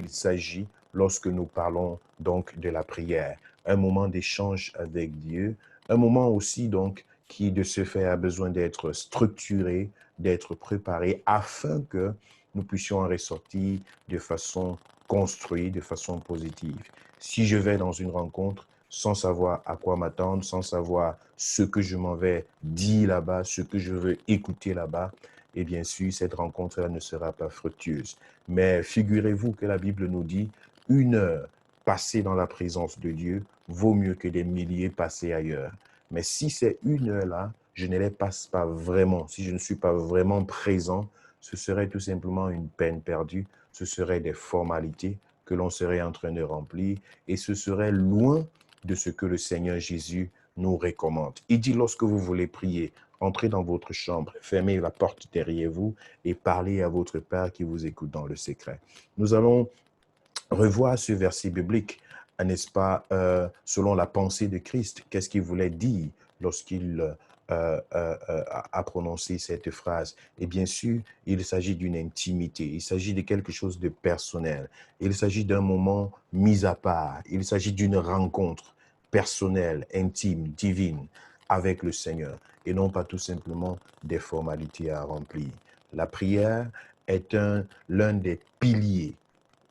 il s'agit lorsque nous parlons donc de la prière. Un moment d'échange avec Dieu, un moment aussi donc qui de ce fait a besoin d'être structuré, d'être préparé afin que nous puissions en ressortir de façon construite, de façon positive. Si je vais dans une rencontre sans savoir à quoi m'attendre, sans savoir ce que je m'en vais dire là-bas, ce que je veux écouter là-bas, et bien sûr, cette rencontre-là ne sera pas fructueuse. Mais figurez-vous que la Bible nous dit, 1 heure passée dans la présence de Dieu vaut mieux que des milliers passés ailleurs. Mais si c'est 1 heure-là, je ne les passe pas vraiment, si je ne suis pas vraiment présent, ce serait tout simplement une peine perdue, ce serait des formalités que l'on serait en train de remplir et ce serait loin de ce que le Seigneur Jésus nous recommande. Il dit, lorsque vous voulez prier, entrez dans votre chambre, fermez la porte derrière vous et parlez à votre Père qui vous écoute dans le secret. Nous allons revoir ce verset biblique, n'est-ce pas, selon la pensée de Christ. Qu'est-ce qu'il voulait dire lorsqu'il a prononcé cette phrase? Et bien sûr, il s'agit d'une intimité, il s'agit de quelque chose de personnel, il s'agit d'un moment mis à part, il s'agit d'une rencontre personnelle, intime, divine avec le Seigneur, et non pas tout simplement des formalités à remplir. La prière est l'un des piliers,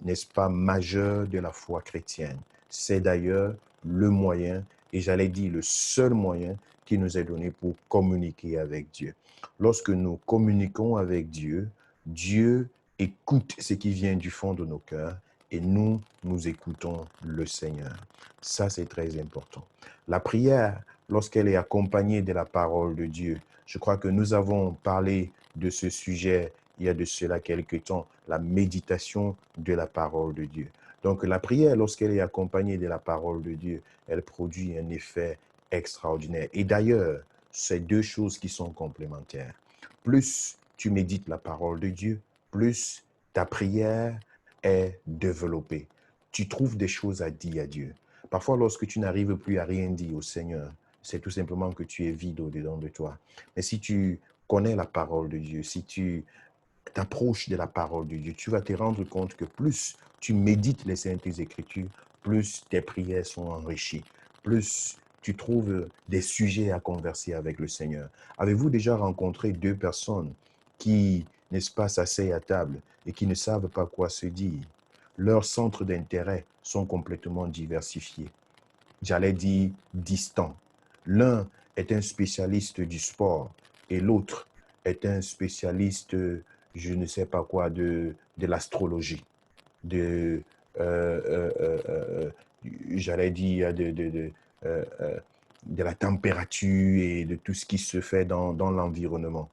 n'est-ce pas, majeur de la foi chrétienne. C'est d'ailleurs le moyen, et j'allais dire le seul moyen qui nous est donné pour communiquer avec Dieu. Lorsque nous communiquons avec Dieu, Dieu écoute ce qui vient du fond de nos cœurs et nous écoutons le Seigneur. Ça, c'est très important. La prière, lorsqu'elle est accompagnée de la parole de Dieu, je crois que nous avons parlé de ce sujet il y a de cela quelque temps, la méditation de la parole de Dieu. Donc la prière, lorsqu'elle est accompagnée de la parole de Dieu, elle produit un effet extraordinaire. Et d'ailleurs, c'est deux choses qui sont complémentaires. Plus tu médites la parole de Dieu, plus ta prière est développée. Tu trouves des choses à dire à Dieu. Parfois, lorsque tu n'arrives plus à rien dire au Seigneur, c'est tout simplement que tu es vide au-dedans de toi. Mais si tu connais la parole de Dieu, si tu t'approches de la parole de Dieu, tu vas te rendre compte que plus tu médites les Saintes Écritures, plus tes prières sont enrichies, plus tu trouves des sujets à converser avec le Seigneur. Avez-vous déjà rencontré deux personnes qui, n'est-ce pas, s'asseyent à table et qui ne savent pas quoi se dire? Leurs centres d'intérêt sont complètement diversifiés. J'allais dire distants. L'un est un spécialiste du sport et l'autre est un spécialiste, je ne sais pas quoi, de l'astrologie, de, euh, euh, euh, euh, j'allais dire, euh, euh, de la température et de tout ce qui se fait dans l'environnement.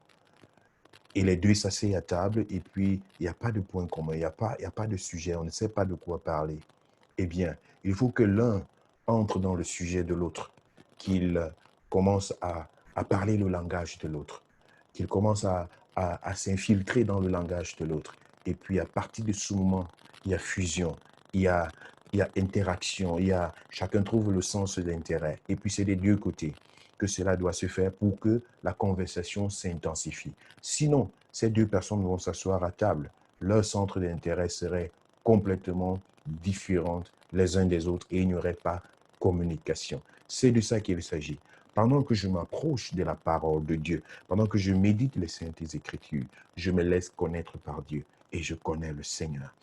Et les deux s'asseyent à table et puis il n'y a pas de point commun, il y a pas de sujet, on ne sait pas de quoi parler. Eh bien, il faut que l'un entre dans le sujet de l'autre, qu'il commence à parler le langage de l'autre, qu'il commence à s'infiltrer dans le langage de l'autre. Et puis, à partir de ce moment, il y a fusion, il y a, il y a interaction, chacun trouve le sens d'intérêt. Et puis, c'est des deux côtés que cela doit se faire pour que la conversation s'intensifie. Sinon, ces deux personnes vont s'asseoir à table. Leur centre d'intérêt serait complètement différentes les uns des autres et il n'y aurait pas communication. C'est de ça qu'il s'agit. Pendant que je m'approche de la parole de Dieu, pendant que je médite les Saintes Écritures, je me laisse connaître par Dieu et je connais le Seigneur.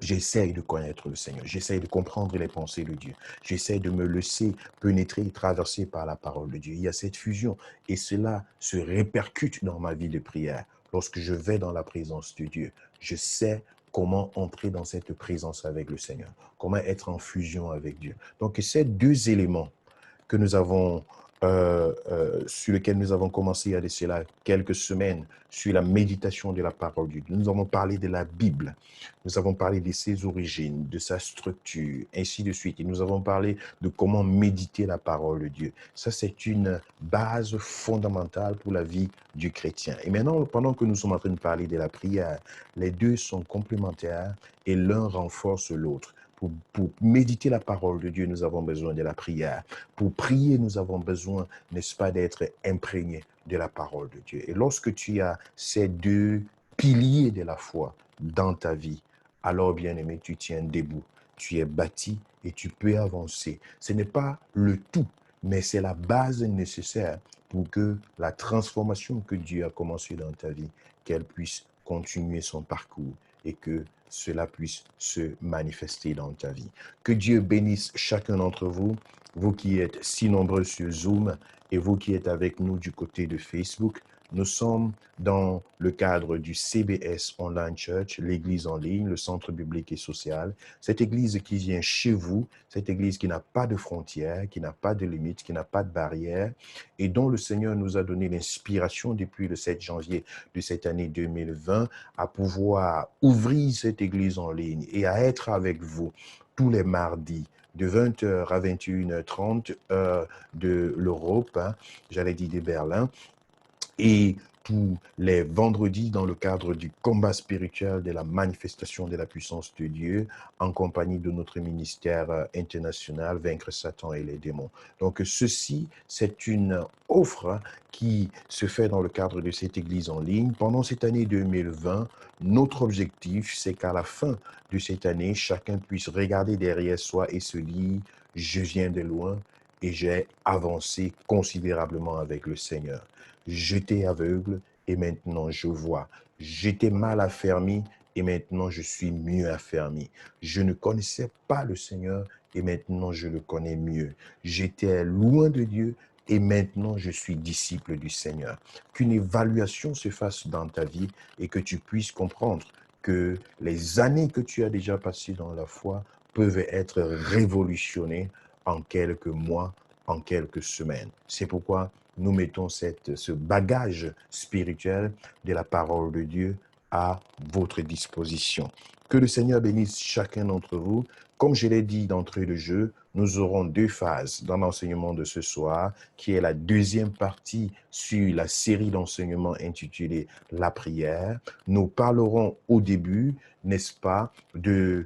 J'essaye de connaître le Seigneur, j'essaye de comprendre les pensées de Dieu, j'essaye de me laisser pénétrer et traverser par la parole de Dieu. Il y a cette fusion et cela se répercute dans ma vie de prière. Lorsque je vais dans la présence de Dieu, je sais comment entrer dans cette présence avec le Seigneur, comment être en fusion avec Dieu. Donc ces deux éléments que nous avons, sur lequel nous avons commencé il y a de cela quelques semaines, sur la méditation de la parole de Dieu. Nous avons parlé de la Bible, nous avons parlé de ses origines, de sa structure, ainsi de suite. Et nous avons parlé de comment méditer la parole de Dieu. Ça, c'est une base fondamentale pour la vie du chrétien. Et maintenant, pendant que nous sommes en train de parler de la prière, les deux sont complémentaires et l'un renforce l'autre. Pour méditer la parole de Dieu, nous avons besoin de la prière. Pour prier, nous avons besoin, n'est-ce pas, d'être imprégnés de la parole de Dieu. Et lorsque tu as ces deux piliers de la foi dans ta vie, alors bien-aimé, tu tiens debout. Tu es bâti et tu peux avancer. Ce n'est pas le tout, mais c'est la base nécessaire pour que la transformation que Dieu a commencée dans ta vie, qu'elle puisse continuer son parcours et que cela puisse se manifester dans ta vie. Que Dieu bénisse chacun d'entre vous, vous qui êtes si nombreux sur Zoom et vous qui êtes avec nous du côté de Facebook. Nous sommes dans le cadre du CBS Online Church, l'église en ligne, le centre biblique et social. Cette église qui vient chez vous, cette église qui n'a pas de frontières, qui n'a pas de limites, qui n'a pas de barrières et dont le Seigneur nous a donné l'inspiration depuis le 7 janvier de cette année 2020 à pouvoir ouvrir cette église en ligne et à être avec vous tous les mardis de 20h à 21h30 heure de l'Europe, j'allais dire de Berlin, et tous les vendredis dans le cadre du combat spirituel de la manifestation de la puissance de Dieu en compagnie de notre ministère international Vaincre Satan et les démons. Donc ceci, c'est une offre qui se fait dans le cadre de cette église en ligne. Pendant cette année 2020, notre objectif, c'est qu'à la fin de cette année, chacun puisse regarder derrière soi et se dire « Je viens de loin et j'ai avancé considérablement avec le Seigneur. » J'étais aveugle et maintenant je vois. J'étais mal affermi et maintenant je suis mieux affermi. Je ne connaissais pas le Seigneur et maintenant je le connais mieux. J'étais loin de Dieu et maintenant je suis disciple du Seigneur. Qu'une évaluation se fasse dans ta vie et que tu puisses comprendre que les années que tu as déjà passées dans la foi peuvent être révolutionnées en quelques mois, en quelques semaines. C'est pourquoi nous mettons ce bagage spirituel de la parole de Dieu à votre disposition. Que le Seigneur bénisse chacun d'entre vous. Comme je l'ai dit d'entrée de jeu, nous aurons deux phases dans l'enseignement de ce soir, qui est la deuxième partie sur la série d'enseignements intitulée La prière. Nous parlerons au début, n'est-ce pas, d'un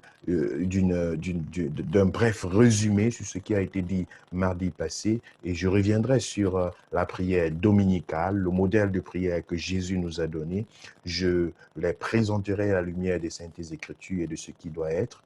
bref résumé sur ce qui a été dit mardi passé, et je reviendrai sur la prière dominicale, le modèle de prière que Jésus nous a donné. Je les présenterai à la lumière des Saintes Écritures et de ce qui doit être.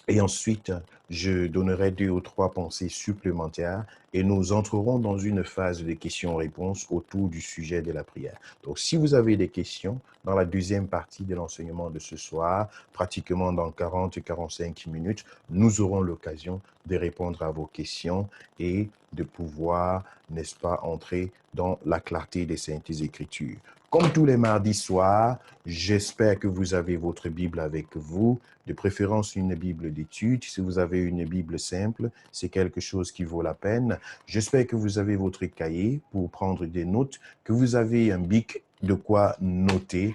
Et ensuite, je donnerai 2 ou 3 pensées supplémentaires et nous entrerons dans une phase de questions-réponses autour du sujet de la prière. Donc, si vous avez des questions, dans la deuxième partie de l'enseignement de ce soir, pratiquement dans 40-45 minutes, nous aurons l'occasion de répondre à vos questions et de pouvoir, n'est-ce pas, entrer dans la clarté des Saintes Écritures. Comme tous les mardis soirs, j'espère que vous avez votre Bible avec vous, de préférence une Bible d'études. Si vous avez une Bible simple, c'est quelque chose qui vaut la peine. J'espère que vous avez votre cahier pour prendre des notes, que vous avez un bic de quoi noter,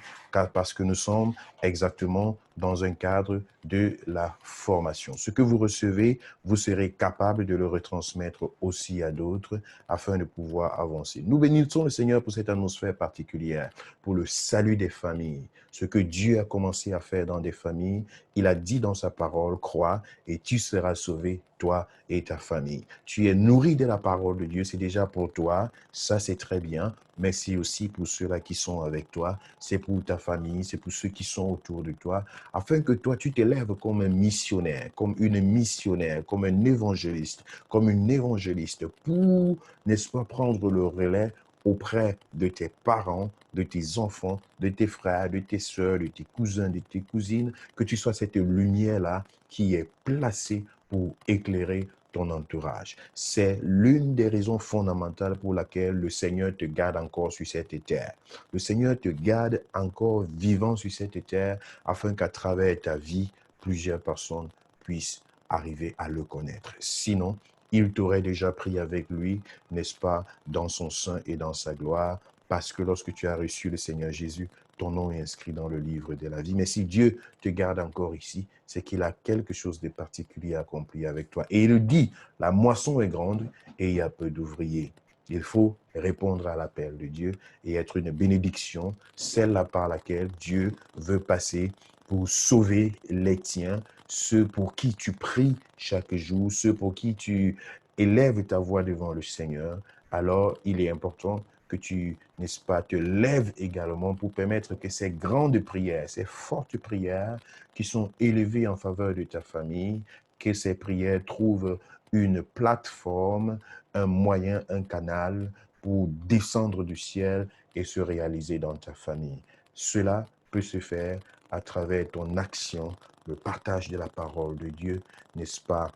parce que nous sommes exactement dans un cadre de la formation. Ce que vous recevez, vous serez capable de le retransmettre aussi à d'autres afin de pouvoir avancer. Nous bénissons le Seigneur pour cette atmosphère particulière, pour le salut des familles. Ce que Dieu a commencé à faire dans des familles, il a dit dans sa parole, crois et tu seras sauvé, toi et ta famille. Tu es nourri de la parole de Dieu, c'est déjà pour toi, ça c'est très bien, mais c'est aussi pour ceux-là qui sont avec toi, c'est pour ta famille, c'est pour ceux qui sont autour de toi, afin que toi tu t'élèves comme un missionnaire, comme une missionnaire, comme un évangéliste, comme une évangéliste pour, n'est-ce pas, prendre le relais auprès de tes parents, de tes enfants, de tes frères, de tes sœurs, de tes cousins, de tes cousines, que tu sois cette lumière-là qui est placée pour éclairer ton entourage. C'est l'une des raisons fondamentales pour laquelle le Seigneur te garde encore sur cette terre. Le Seigneur te garde encore vivant sur cette terre afin qu'à travers ta vie, plusieurs personnes puissent arriver à le connaître. Sinon, il t'aurait déjà pris avec lui, n'est-ce pas, dans son sein et dans sa gloire, parce que lorsque tu as reçu le Seigneur Jésus, ton nom est inscrit dans le livre de la vie. Mais si Dieu te garde encore ici, c'est qu'il a quelque chose de particulier accompli avec toi. Et il dit, la moisson est grande et il y a peu d'ouvriers. Il faut répondre à l'appel de Dieu et être une bénédiction, celle-là par laquelle Dieu veut passer pour sauver les tiens, ceux pour qui tu pries chaque jour, ceux pour qui tu élèves ta voix devant le Seigneur. Alors, il est important que tu, n'est-ce pas, te lèves également pour permettre que ces grandes prières, ces fortes prières qui sont élevées en faveur de ta famille, que ces prières trouvent une plateforme, un moyen, un canal pour descendre du ciel et se réaliser dans ta famille. Cela peut se faire à travers ton action, le partage de la parole de Dieu, n'est-ce pas,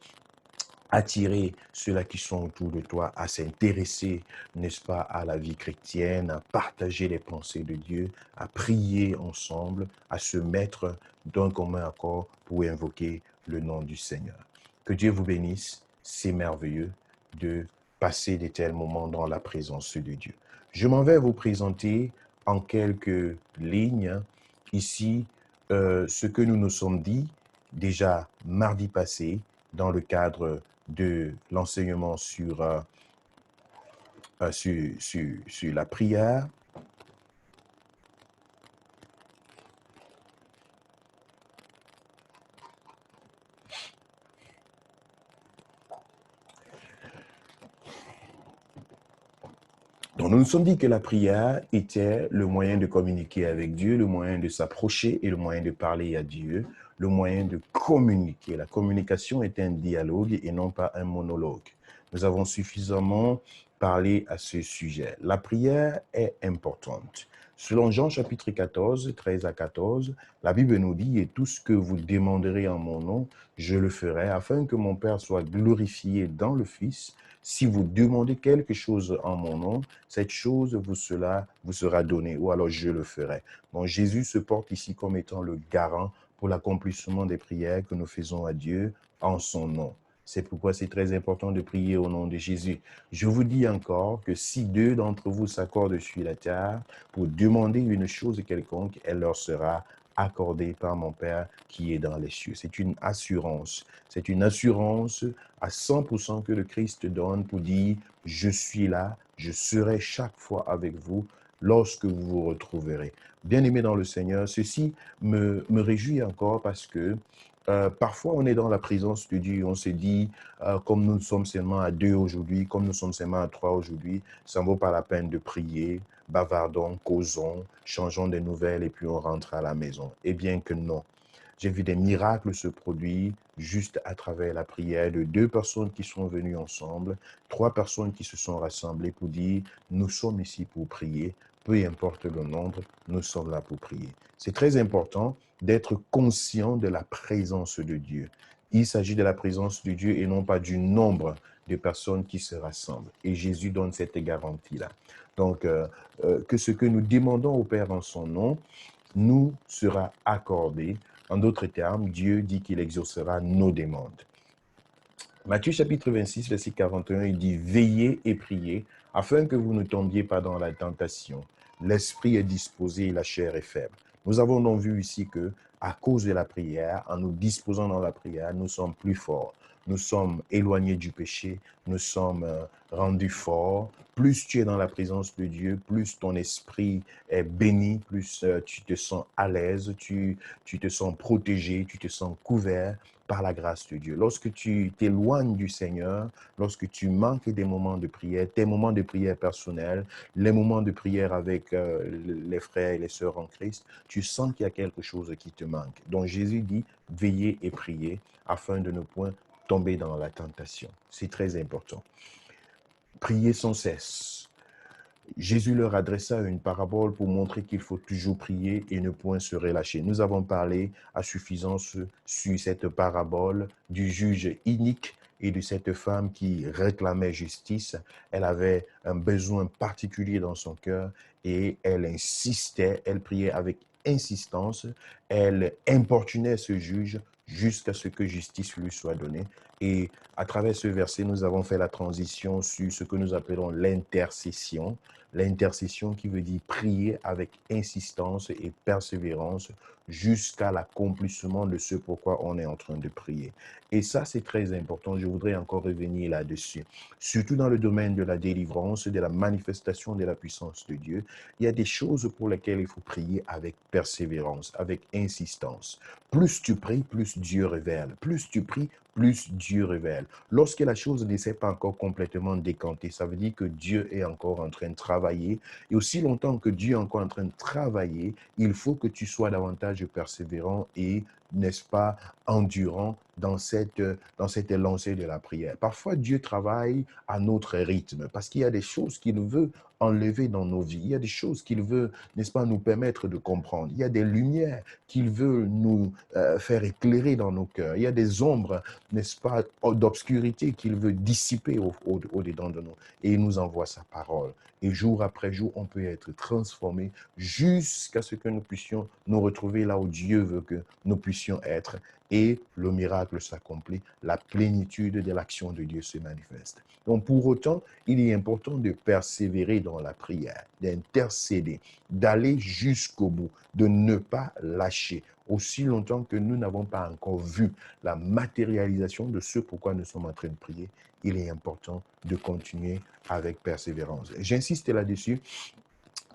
attirer ceux-là qui sont autour de toi à s'intéresser, n'est-ce pas, à la vie chrétienne, à partager les pensées de Dieu, à prier ensemble, à se mettre d'un commun accord pour invoquer le nom du Seigneur. Que Dieu vous bénisse, c'est merveilleux de passer de tels moments dans la présence de Dieu. Je m'en vais vous présenter en quelques lignes ici ce que nous nous sommes dit déjà mardi passé dans le cadre de l'enseignement sur la prière. Donc, nous nous sommes dit que la prière était le moyen de communiquer avec Dieu, le moyen de s'approcher et le moyen de parler à Dieu, le moyen de communiquer. La communication est un dialogue et non pas un monologue. Nous avons suffisamment parlé à ce sujet. La prière est importante. Selon Jean chapitre 14, 13 à 14, la Bible nous dit « Et tout ce que vous demanderez en mon nom, je le ferai, afin que mon Père soit glorifié dans le Fils. Si vous demandez quelque chose en mon nom, cette chose vous sera donnée, ou alors je le ferai. » Donc Jésus se porte ici comme étant le garant pour l'accomplissement des prières que nous faisons à Dieu en son nom. C'est pourquoi c'est très important de prier au nom de Jésus. Je vous dis encore que si deux d'entre vous s'accordent sur la terre pour demander une chose quelconque, elle leur sera accordée par mon Père qui est dans les cieux. C'est une assurance. C'est une assurance à 100% que le Christ donne pour dire « Je suis là, je serai chaque fois avec vous lorsque vous vous retrouverez. » Bien-aimé dans le Seigneur, ceci me réjouit encore parce que parfois on est dans la présence de Dieu, on se dit, comme nous sommes seulement à 2 aujourd'hui, comme nous sommes seulement à 3 aujourd'hui, ça ne vaut pas la peine de prier, bavardons, causons, changeons des nouvelles et puis on rentre à la maison. Eh bien que non. J'ai vu des miracles se produire juste à travers la prière de 2 personnes qui sont venues ensemble, 3 personnes qui se sont rassemblées pour dire « Nous sommes ici pour prier, peu importe le nombre, nous sommes là pour prier. » C'est très important d'être conscient de la présence de Dieu. Il s'agit de la présence de Dieu et non pas du nombre de personnes qui se rassemblent. Et Jésus donne cette garantie-là. Donc, que ce que nous demandons au Père en son nom nous sera accordé. En d'autres termes, Dieu dit qu'il exaucera nos demandes. Matthieu chapitre 26, verset 41, il dit « Veillez et priez, afin que vous ne tombiez pas dans la tentation. L'esprit est disposé et la chair est faible. » Nous avons donc vu ici que, à cause de la prière, en nous disposant dans la prière, nous sommes plus forts. Nous sommes éloignés du péché, nous sommes rendus forts. Plus tu es dans la présence de Dieu, plus ton esprit est béni, plus tu te sens à l'aise, tu te sens protégé, tu te sens couvert par la grâce de Dieu. Lorsque tu t'éloignes du Seigneur, lorsque tu manques des moments de prière, tes moments de prière personnels, les moments de prière avec les frères et les sœurs en Christ, tu sens qu'il y a quelque chose qui te manque. Donc Jésus dit, veillez et priez afin de ne point tomber dans la tentation. C'est très important. Priez sans cesse. Jésus leur adressa une parabole pour montrer qu'il faut toujours prier et ne point se relâcher. Nous avons parlé à suffisance sur cette parabole du juge inique et de cette femme qui réclamait justice. Elle avait un besoin particulier dans son cœur et elle insistait, elle priait avec insistance, elle importunait ce juge jusqu'à ce que justice lui soit donnée. Et à travers ce verset, nous avons fait la transition sur ce que nous appelons l'intercession. L'intercession qui veut dire prier avec insistance et persévérance jusqu'à l'accomplissement de ce pourquoi on est en train de prier. Et ça, c'est très important. Je voudrais encore revenir là-dessus. Surtout dans le domaine de la délivrance, de la manifestation de la puissance de Dieu, il y a des choses pour lesquelles il faut prier avec persévérance, avec insistance. Plus tu pries, plus Dieu révèle. Plus tu pries, plus Dieu révèle. Lorsque la chose ne s'est pas encore complètement décantée, ça veut dire que Dieu est encore en train de travailler. Et aussi longtemps que Dieu est encore en train de travailler, il faut que tu sois davantage persévérant et, n'est-ce pas, endurant dans cette lancée de la prière. Parfois, Dieu travaille à notre rythme parce qu'il y a des choses qu'il veut enlever dans nos vies. Il y a des choses qu'il veut, n'est-ce pas, nous permettre de comprendre. Il y a des lumières qu'il veut nous faire éclairer dans nos cœurs. Il y a des ombres, n'est-ce pas, d'obscurité qu'il veut dissiper au-dedans de nous. Et il nous envoie sa parole. Et jour après jour, on peut être transformé jusqu'à ce que nous puissions nous retrouver là où Dieu veut que nous puissions être. Et le miracle s'accomplit, la plénitude de l'action de Dieu se manifeste. Donc pour autant, il est important de persévérer dans la prière, d'intercéder, d'aller jusqu'au bout, de ne pas lâcher, aussi longtemps que nous n'avons pas encore vu la matérialisation de ce pourquoi nous sommes en train de prier. Il est important de continuer avec persévérance. J'insiste là-dessus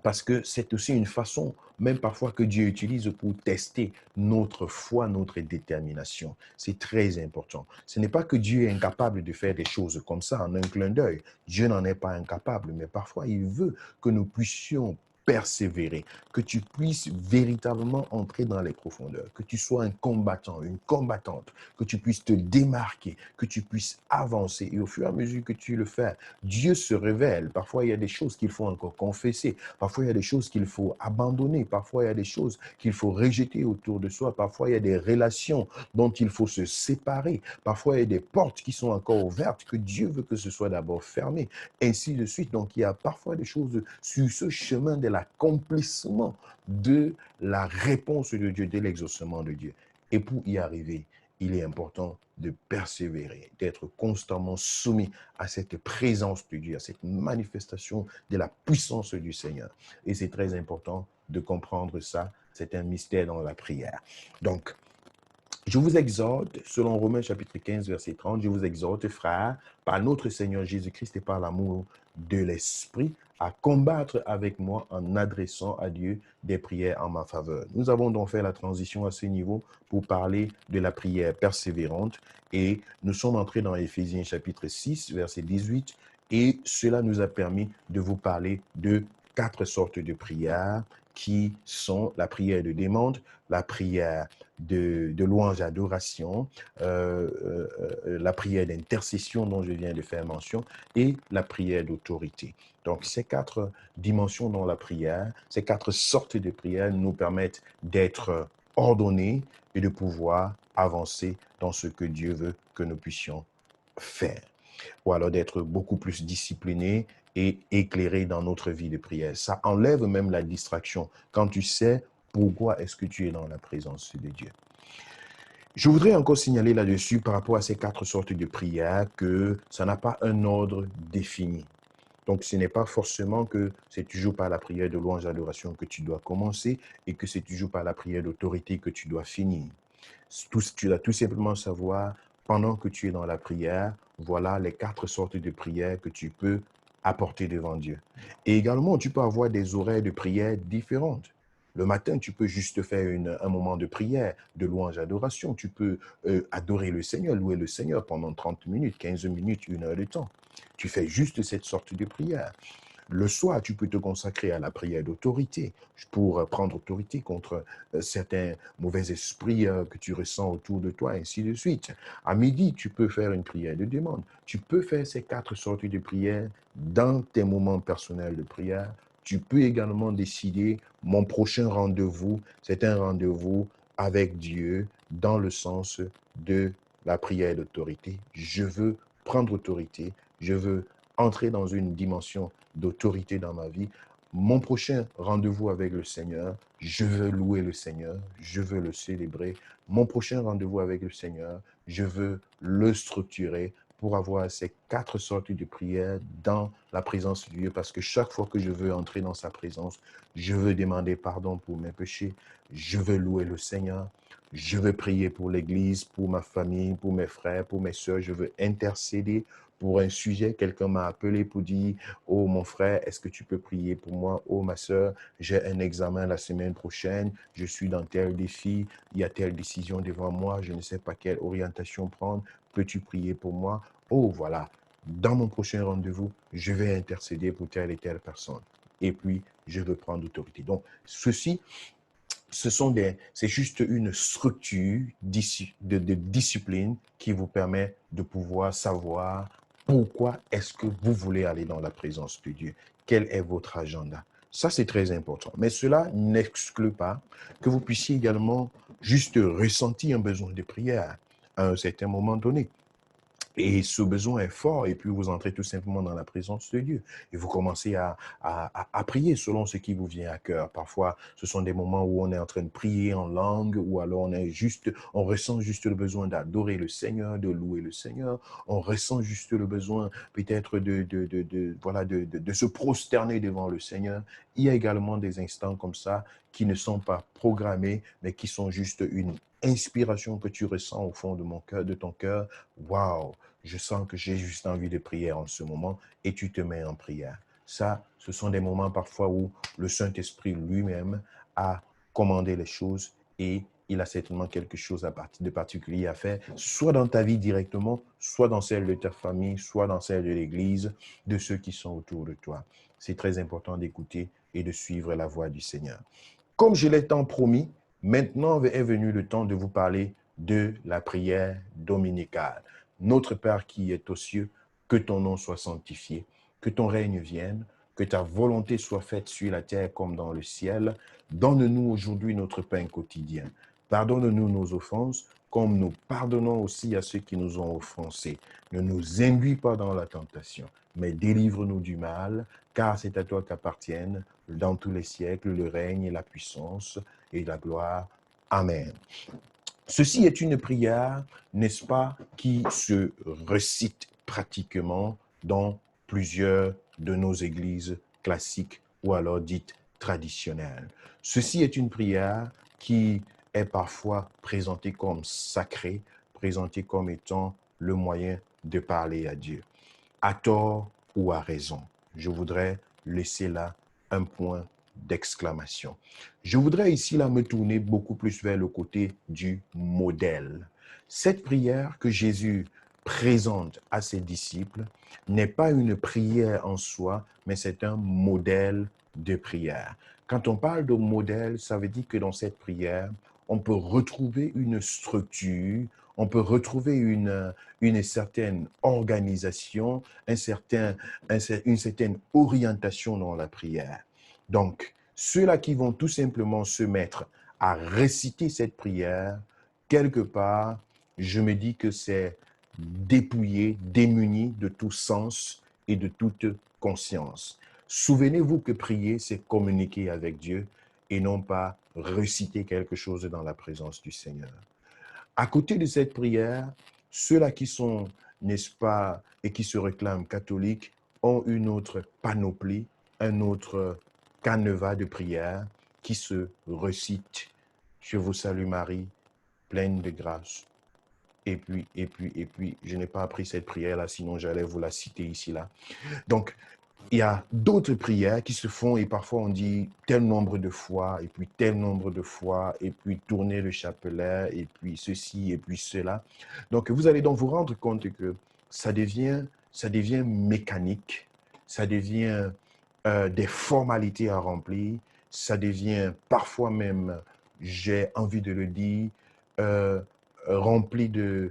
parce que c'est aussi une façon, même parfois, que Dieu utilise pour tester notre foi, notre détermination. C'est très important. Ce n'est pas que Dieu est incapable de faire des choses comme ça en un clin d'œil. Dieu n'en est pas incapable, mais parfois, il veut que nous puissions persévérer, que tu puisses véritablement entrer dans les profondeurs, que tu sois un combattant, une combattante, que tu puisses te démarquer, que tu puisses avancer. Et au fur et à mesure que tu le fais, Dieu se révèle. Parfois, il y a des choses qu'il faut encore confesser. Parfois, il y a des choses qu'il faut abandonner. Parfois, il y a des choses qu'il faut rejeter autour de soi. Parfois, il y a des relations dont il faut se séparer. Parfois, il y a des portes qui sont encore ouvertes que Dieu veut que ce soit d'abord fermé. Ainsi de suite. Donc, il y a parfois des choses sur ce chemin de l'accomplissement de la réponse de Dieu, de l'exaucement de Dieu. Et pour y arriver, il est important de persévérer, d'être constamment soumis à cette présence de Dieu, à cette manifestation de la puissance du Seigneur. Et c'est très important de comprendre ça. C'est un mystère dans la prière. Donc, je vous exhorte, selon Romains chapitre 15, verset 30, je vous exhorte, frères, par notre Seigneur Jésus-Christ et par l'amour de l'Esprit, à combattre avec moi en adressant à Dieu des prières en ma faveur. Nous avons donc fait la transition à ce niveau pour parler de la prière persévérante et nous sommes entrés dans Éphésiens chapitre 6, verset 18 et cela nous a permis de vous parler de 4 sortes de prières qui sont la prière de demande, la prière de louange et adoration, la prière d'intercession dont je viens de faire mention et la prière d'autorité. Donc, ces 4 dimensions dans la prière, ces 4 sortes de prières nous permettent d'être ordonnés et de pouvoir avancer dans ce que Dieu veut que nous puissions faire, ou alors d'être beaucoup plus disciplinés et éclairés dans notre vie de prière. Ça enlève même la distraction quand tu sais pourquoi est-ce que tu es dans la présence de Dieu. Je voudrais encore signaler là-dessus, par rapport à ces 4 sortes de prières, que ça n'a pas un ordre défini. Donc, ce n'est pas forcément que c'est toujours par la prière de louange et d'adoration que tu dois commencer et que c'est toujours par la prière d'autorité que tu dois finir. Tu dois tout simplement savoir, pendant que tu es dans la prière, voilà les 4 sortes de prières que tu peux apporter devant Dieu. Et également, tu peux avoir des horaires de prière différentes. Le matin, tu peux juste faire un moment de prière, de louange, adoration. Tu peux adorer le Seigneur, louer le Seigneur pendant 30 minutes, 15 minutes, 1 heure de temps. Tu fais juste cette sorte de prière. Le soir, tu peux te consacrer à la prière d'autorité pour prendre autorité contre certains mauvais esprits que tu ressens autour de toi, ainsi de suite. À midi, tu peux faire une prière de demande. Tu peux faire ces 4 sortes de prières dans tes moments personnels de prière. Tu peux également décider, mon prochain rendez-vous, c'est un rendez-vous avec Dieu dans le sens de la prière d'autorité. Je veux prendre autorité, je veux entrer dans une dimension d'autorité dans ma vie. Mon prochain rendez-vous avec le Seigneur, je veux louer le Seigneur, je veux le célébrer. Mon prochain rendez-vous avec le Seigneur, je veux le structurer pour avoir ces 4 sortes de prières dans la présence de Dieu, parce que chaque fois que je veux entrer dans sa présence, je veux demander pardon pour mes péchés, je veux louer le Seigneur, je veux prier pour l'Église, pour ma famille, pour mes frères, pour mes sœurs, je veux intercéder pour un sujet, quelqu'un m'a appelé pour dire, oh mon frère, est-ce que tu peux prier pour moi? Oh ma soeur, j'ai un examen la semaine prochaine, je suis dans tel défi, il y a telle décision devant moi, je ne sais pas quelle orientation prendre, peux-tu prier pour moi? Oh voilà, dans mon prochain rendez-vous, je vais intercéder pour telle et telle personne. Et puis, je veux prendre autorité. Donc, ceci, c'est juste une structure de discipline qui vous permet de pouvoir savoir pourquoi est-ce que vous voulez aller dans la présence de Dieu. Quel est votre agenda? Ça, c'est très important. Mais cela n'exclut pas que vous puissiez également juste ressentir un besoin de prière à un certain moment donné. Et ce besoin est fort, et puis vous entrez tout simplement dans la présence de Dieu. Et vous commencez à prier selon ce qui vous vient à cœur. Parfois, ce sont des moments où on est en train de prier en langue, ou alors on ressent juste le besoin d'adorer le Seigneur, de louer le Seigneur. On ressent juste le besoin peut-être de se prosterner devant le Seigneur. Il y a également des instants comme ça qui ne sont pas programmés, mais qui sont juste une inspiration que tu ressens au fond de ton cœur. Waouh! Je sens que j'ai juste envie de prier en ce moment, et tu te mets en prière. Ça, ce sont des moments parfois où le Saint-Esprit lui-même a commandé les choses, et il a certainement quelque chose de particulier à faire, soit dans ta vie directement, soit dans celle de ta famille, soit dans celle de l'Église, de ceux qui sont autour de toi. C'est très important d'écouter et de suivre la voix du Seigneur. Comme je l'ai tant promis, maintenant est venu le temps de vous parler de la prière dominicale. Notre Père qui est aux cieux, que ton nom soit sanctifié, que ton règne vienne, que ta volonté soit faite sur la terre comme dans le ciel. Donne-nous aujourd'hui notre pain quotidien. Pardonne-nous nos offenses, comme nous pardonnons aussi à ceux qui nous ont offensés. Ne nous induis pas dans la tentation, mais délivre-nous du mal, car c'est à toi qu'appartiennent dans tous les siècles le règne et la puissance et la gloire. Amen. Ceci est une prière, n'est-ce pas, qui se récite pratiquement dans plusieurs de nos églises classiques ou alors dites traditionnelles. Ceci est une prière qui est parfois présentée comme sacrée, présentée comme étant le moyen de parler à Dieu, à tort ou à raison. Je voudrais laisser là un point d'exclamation. Je voudrais ici là me tourner beaucoup plus vers le côté du modèle. Cette prière que Jésus présente à ses disciples n'est pas une prière en soi, mais c'est un modèle de prière. Quand on parle de modèle, ça veut dire que dans cette prière, on peut retrouver une structure, on peut retrouver une certaine organisation, une certaine orientation dans la prière. Donc, ceux-là qui vont tout simplement se mettre à réciter cette prière, quelque part, je me dis que c'est dépouillé, démuni de tout sens et de toute conscience. Souvenez-vous que prier, c'est communiquer avec Dieu et non pas réciter quelque chose dans la présence du Seigneur. À côté de cette prière, ceux-là qui sont, n'est-ce pas, et qui se réclament catholiques, ont une autre panoplie, un autre canevas de prière qui se recite. Je vous salue Marie, pleine de grâce. Et puis, je n'ai pas appris cette prière-là, sinon j'allais vous la citer ici, là. Donc, il y a d'autres prières qui se font, et parfois on dit tel nombre de fois, et puis tel nombre de fois, et puis tourner le chapelet, et puis ceci, et puis cela. Donc, vous allez donc vous rendre compte que ça devient mécanique, ça devient des formalités à remplir, ça devient parfois même, j'ai envie de le dire, euh, rempli d'un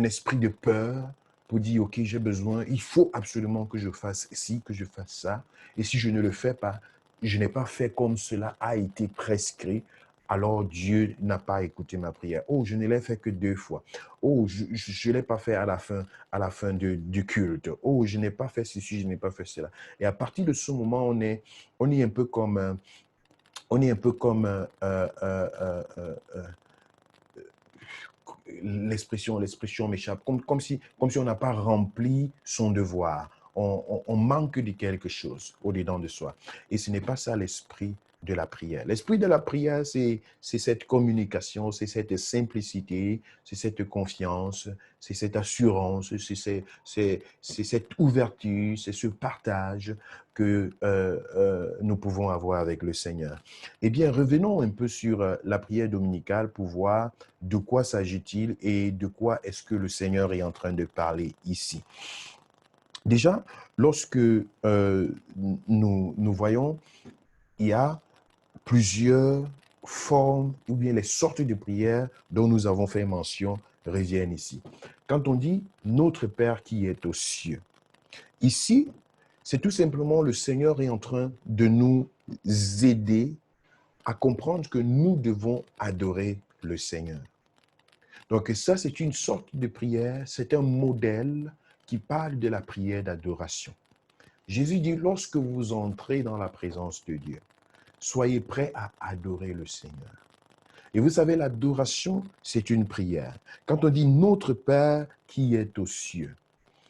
esprit de peur, pour dire, OK, j'ai besoin, il faut absolument que je fasse ci, que je fasse ça. Et si je ne le fais pas, je n'ai pas fait comme cela a été prescrit, alors Dieu n'a pas écouté ma prière. Oh, je ne l'ai fait que 2 fois. Oh, je ne l'ai pas fait à la fin du culte. Oh, je n'ai pas fait ceci, je n'ai pas fait cela. Et à partir de ce moment, on est un peu comme, l'expression m'échappe, comme si on n'a pas rempli son devoir. On manque de quelque chose au-dedans de soi. Et ce n'est pas ça l'esprit de la prière. L'esprit de la prière, c'est cette communication, c'est cette simplicité, c'est cette confiance, c'est cette assurance, c'est cette ouverture, c'est ce partage que nous pouvons avoir avec le Seigneur. Eh bien, revenons un peu sur la prière dominicale pour voir de quoi s'agit-il et de quoi est-ce que le Seigneur est en train de parler ici. Déjà, lorsque nous voyons, il y a plusieurs formes ou bien les sortes de prières dont nous avons fait mention reviennent ici. Quand on dit « Notre Père qui est aux cieux », ici, c'est tout simplement le Seigneur est en train de nous aider à comprendre que nous devons adorer le Seigneur. Donc ça, c'est une sorte de prière, c'est un modèle qui parle de la prière d'adoration. Jésus dit, lorsque vous entrez dans la présence de Dieu, soyez prêts à adorer le Seigneur. Et vous savez, l'adoration, c'est une prière. Quand on dit notre Père qui est aux cieux,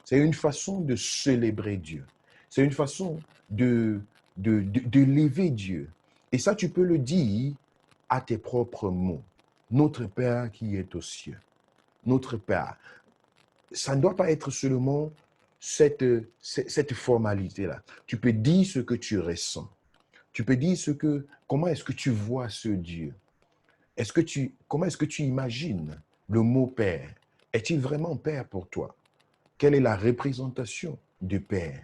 c'est une façon de célébrer Dieu. C'est une façon de lever Dieu. Et ça, tu peux le dire à tes propres mots. Notre Père qui est aux cieux. Notre Père. Ça ne doit pas être seulement cette formalité-là. Tu peux dire ce que tu ressens. Tu peux dire comment est-ce que tu vois ce Dieu? Comment est-ce que tu imagines le mot Père? Est-il vraiment Père pour toi? Quelle est la représentation du Père?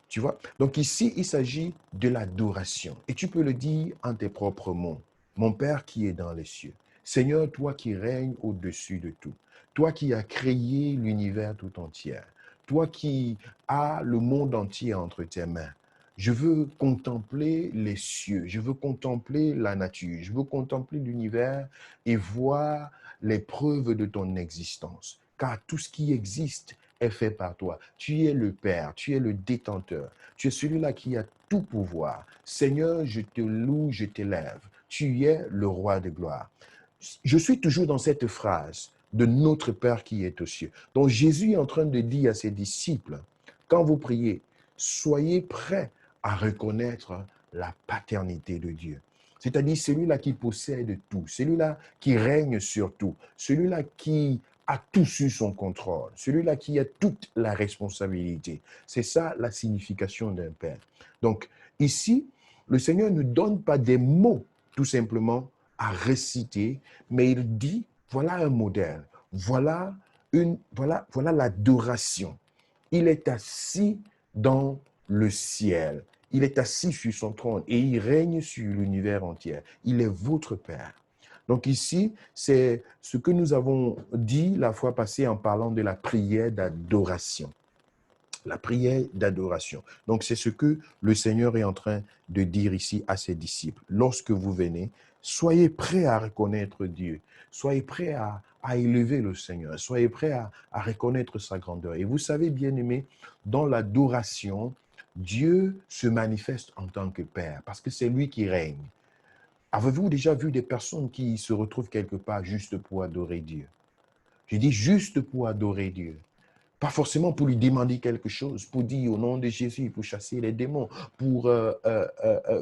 Tu vois? Donc ici, il s'agit de l'adoration. Et tu peux le dire en tes propres mots. Mon Père qui est dans les cieux. Seigneur, toi qui règnes au-dessus de tout. Toi qui as créé l'univers tout entier. Toi qui as le monde entier entre tes mains. Je veux contempler les cieux. Je veux contempler la nature. Je veux contempler l'univers et voir les preuves de ton existence. Car tout ce qui existe est fait par toi. Tu es le Père, tu es le détenteur, tu es celui-là qui a tout pouvoir. Seigneur, je te loue, je t'élève. Tu es le roi de gloire. Je suis toujours dans cette phrase de notre Père qui est aux cieux. Donc Jésus est en train de dire à ses disciples, quand vous priez, soyez prêts à reconnaître la paternité de Dieu. C'est-à-dire celui-là qui possède tout, celui-là qui règne sur tout, celui-là qui a tout sur son contrôle, celui-là qui a toute la responsabilité. C'est ça la signification d'un père. Donc ici, le Seigneur ne donne pas des mots tout simplement à réciter, mais il dit, voilà un modèle, voilà l'adoration. Il est assis dans le ciel. Il est assis sur son trône et il règne sur l'univers entier. Il est votre Père. Donc ici, c'est ce que nous avons dit la fois passée en parlant de la prière d'adoration. La prière d'adoration. Donc c'est ce que le Seigneur est en train de dire ici à ses disciples. Lorsque vous venez, soyez prêts à reconnaître Dieu. Soyez prêts à élever le Seigneur. Soyez prêts à reconnaître sa grandeur. Et vous savez, bien-aimés, dans l'adoration, Dieu se manifeste en tant que Père parce que c'est lui qui règne. Avez-vous déjà vu des personnes qui se retrouvent quelque part juste pour adorer Dieu? Je dis juste pour adorer Dieu. Pas forcément pour lui demander quelque chose, pour dire au nom de Jésus, pour chasser les démons, pour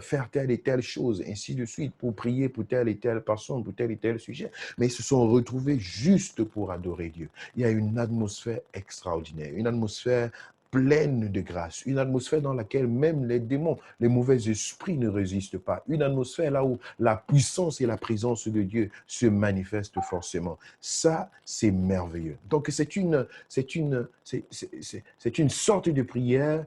faire telle et telle chose, ainsi de suite, pour prier pour telle et telle personne, pour tel et tel sujet. Mais ils se sont retrouvés juste pour adorer Dieu. Il y a une atmosphère extraordinaire, une atmosphère pleine de grâce, une atmosphère dans laquelle même les démons, les mauvais esprits ne résistent pas, une atmosphère là où la puissance et la présence de Dieu se manifestent forcément. Ça, c'est merveilleux. Donc, c'est une sorte de prière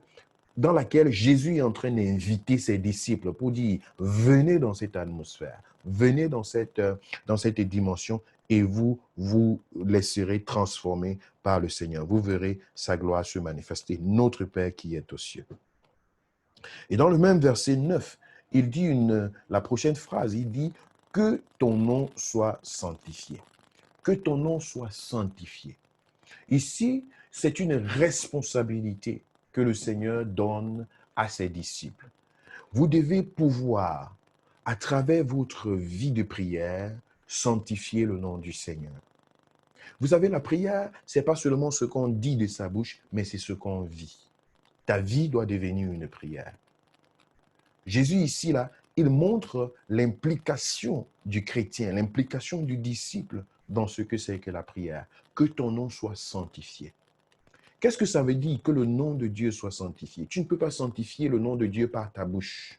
dans laquelle Jésus est en train d'inviter ses disciples pour dire, venez dans cette atmosphère, venez dans cette dimension et vous vous laisserez transformer par le Seigneur. Vous verrez sa gloire se manifester, notre Père qui est aux cieux. Et dans le même verset 9, il dit la prochaine phrase, il dit, que ton nom soit sanctifié. Que ton nom soit sanctifié. Ici, c'est une responsabilité que le Seigneur donne à ses disciples. Vous devez pouvoir, à travers votre vie de prière, sanctifier le nom du Seigneur. Vous savez, la prière, ce n'est pas seulement ce qu'on dit de sa bouche, mais c'est ce qu'on vit. Ta vie doit devenir une prière. Jésus ici, là, il montre l'implication du chrétien, l'implication du disciple dans ce que c'est que la prière. Que ton nom soit sanctifié. Qu'est-ce que ça veut dire que le nom de Dieu soit sanctifié? Tu ne peux pas sanctifier le nom de Dieu par ta bouche,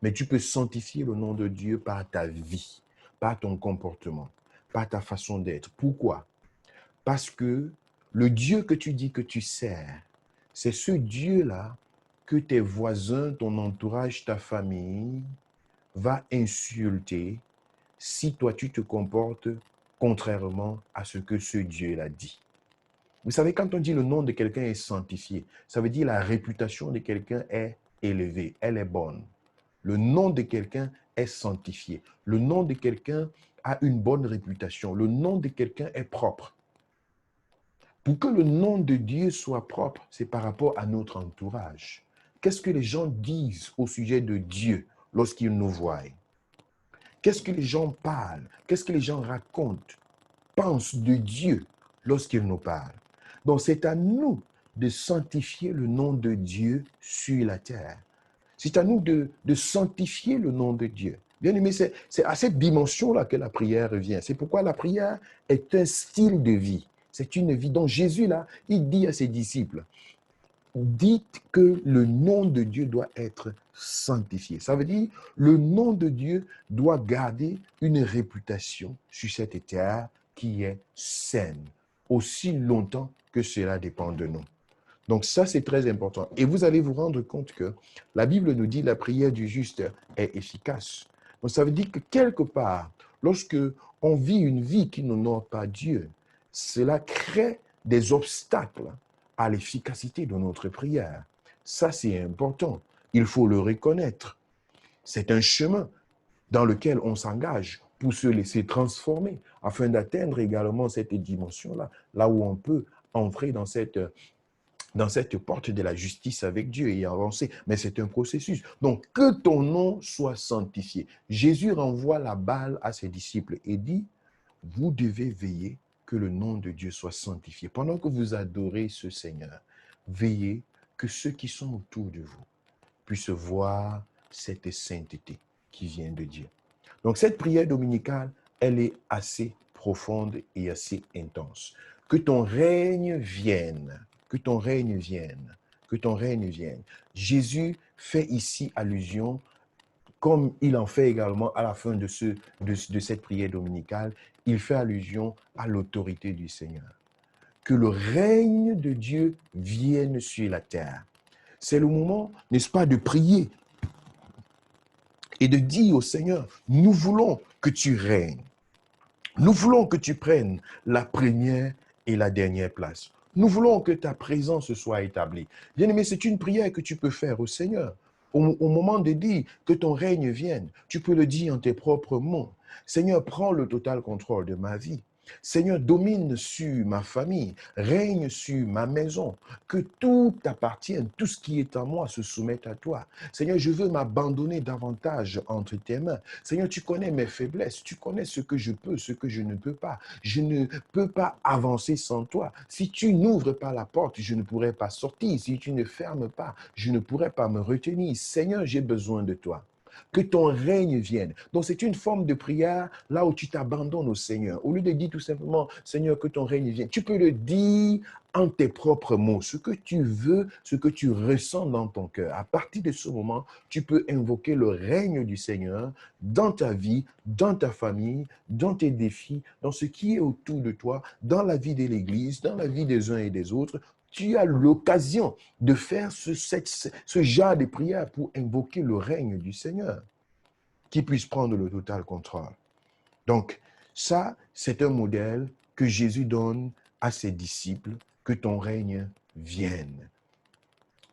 mais tu peux sanctifier le nom de Dieu par ta vie, par ton comportement, par ta façon d'être. Pourquoi? Parce que le Dieu que tu dis que tu sers, c'est ce Dieu-là que tes voisins, ton entourage, ta famille va insulter si toi tu te comportes contrairement à ce que ce Dieu-là dit. Vous savez, quand on dit le nom de quelqu'un est sanctifié, ça veut dire la réputation de quelqu'un est élevée, elle est bonne. Le nom de quelqu'un est sanctifié. Le nom de quelqu'un a une bonne réputation. Le nom de quelqu'un est propre. Pour que le nom de Dieu soit propre, c'est par rapport à notre entourage. Qu'est-ce que les gens disent au sujet de Dieu lorsqu'ils nous voient? Qu'est-ce que les gens parlent? Qu'est-ce que les gens racontent, pensent de Dieu lorsqu'ils nous parlent? Donc, c'est à nous de sanctifier le nom de Dieu sur la terre. C'est à nous de sanctifier le nom de Dieu. Bien aimé, c'est à cette dimension-là que la prière revient. C'est pourquoi la prière est un style de vie. C'est une vie. Donc Jésus, là, il dit à ses disciples, dites que le nom de Dieu doit être sanctifié. Ça veut dire, le nom de Dieu doit garder une réputation sur cette terre qui est saine, aussi longtemps que cela dépend de nous. Donc ça, c'est très important. Et vous allez vous rendre compte que la Bible nous dit que la prière du juste est efficace. Donc ça veut dire que quelque part, lorsque on vit une vie qui n'honore pas Dieu, cela crée des obstacles à l'efficacité de notre prière. Ça, c'est important. Il faut le reconnaître. C'est un chemin dans lequel on s'engage pour se laisser transformer afin d'atteindre également cette dimension-là, là où on peut entrer dans cette porte de la justice avec Dieu et avancer. Mais c'est un processus. Donc, que ton nom soit sanctifié. Jésus renvoie la balle à ses disciples et dit, vous devez veiller que le nom de Dieu soit sanctifié. Pendant que vous adorez ce Seigneur, veillez que ceux qui sont autour de vous puissent voir cette sainteté qui vient de Dieu. Donc, cette prière dominicale, elle est assez profonde et assez intense. Que ton règne vienne, que ton règne vienne, que ton règne vienne. Jésus fait ici allusion, comme il en fait également à la fin de cette prière dominicale, il fait allusion à l'autorité du Seigneur. Que le règne de Dieu vienne sur la terre. C'est le moment, n'est-ce pas, de prier et de dire au Seigneur, nous voulons que tu règnes. Nous voulons que tu prennes la première et la dernière place. Nous voulons que ta présence soit établie. Bien-aimé, c'est une prière que tu peux faire au Seigneur. Au moment de dire que ton règne vienne, tu peux le dire en tes propres mots. Seigneur, prends le total contrôle de ma vie. Seigneur, domine sur ma famille, règne sur ma maison, que tout t'appartienne, tout ce qui est à moi se soumette à toi. Seigneur, je veux m'abandonner davantage entre tes mains. Seigneur, tu connais mes faiblesses, tu connais ce que je peux, ce que je ne peux pas. Je ne peux pas avancer sans toi. Si tu n'ouvres pas la porte, je ne pourrai pas sortir. Si tu ne fermes pas, je ne pourrai pas me retenir. Seigneur, j'ai besoin de toi. Que ton règne vienne. Donc, c'est une forme de prière là où tu t'abandonnes au Seigneur. Au lieu de dire tout simplement, Seigneur, que ton règne vienne, tu peux le dire en tes propres mots, ce que tu veux, ce que tu ressens dans ton cœur. À partir de ce moment, tu peux invoquer le règne du Seigneur dans ta vie, dans ta famille, dans tes défis, dans ce qui est autour de toi, dans la vie de l'Église, dans la vie des uns et des autres. Tu as l'occasion de faire ce genre de prière pour invoquer le règne du Seigneur, qui puisse prendre le total contrôle. Donc, ça, c'est un modèle que Jésus donne à ses disciples, que ton règne vienne.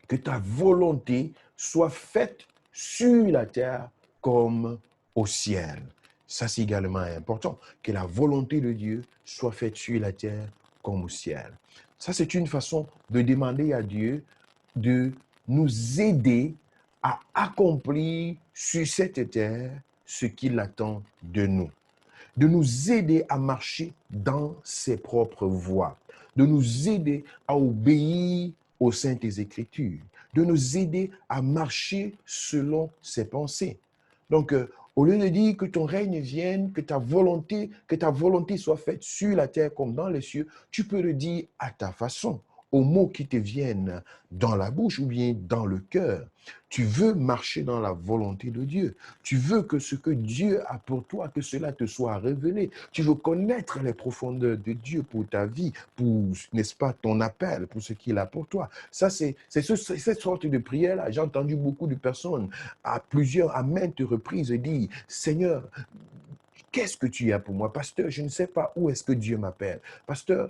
Que ta volonté soit faite sur la terre comme au ciel. Ça, c'est également important, que la volonté de Dieu soit faite sur la terre comme au ciel. Ça, c'est une façon de demander à Dieu de nous aider à accomplir sur cette terre ce qu'il attend de nous. De nous aider à marcher dans ses propres voies, de nous aider à obéir aux saintes Écritures, de nous aider à marcher selon ses pensées. Donc, au lieu de dire que ton règne vienne, que ta volonté soit faite sur la terre comme dans les cieux, tu peux le dire à ta façon, aux mots qui te viennent dans la bouche ou bien dans le cœur. Tu veux marcher dans la volonté de Dieu. Tu veux que ce que Dieu a pour toi, que cela te soit révélé. Tu veux connaître les profondeurs de Dieu pour ta vie, pour, n'est-ce pas, ton appel, pour ce qu'il a pour toi. Ça, c'est cette sorte de prière-là. J'ai entendu beaucoup de personnes à maintes reprises dire, Seigneur, qu'est-ce que tu as pour moi? Pasteur, je ne sais pas où est-ce que Dieu m'appelle. Pasteur,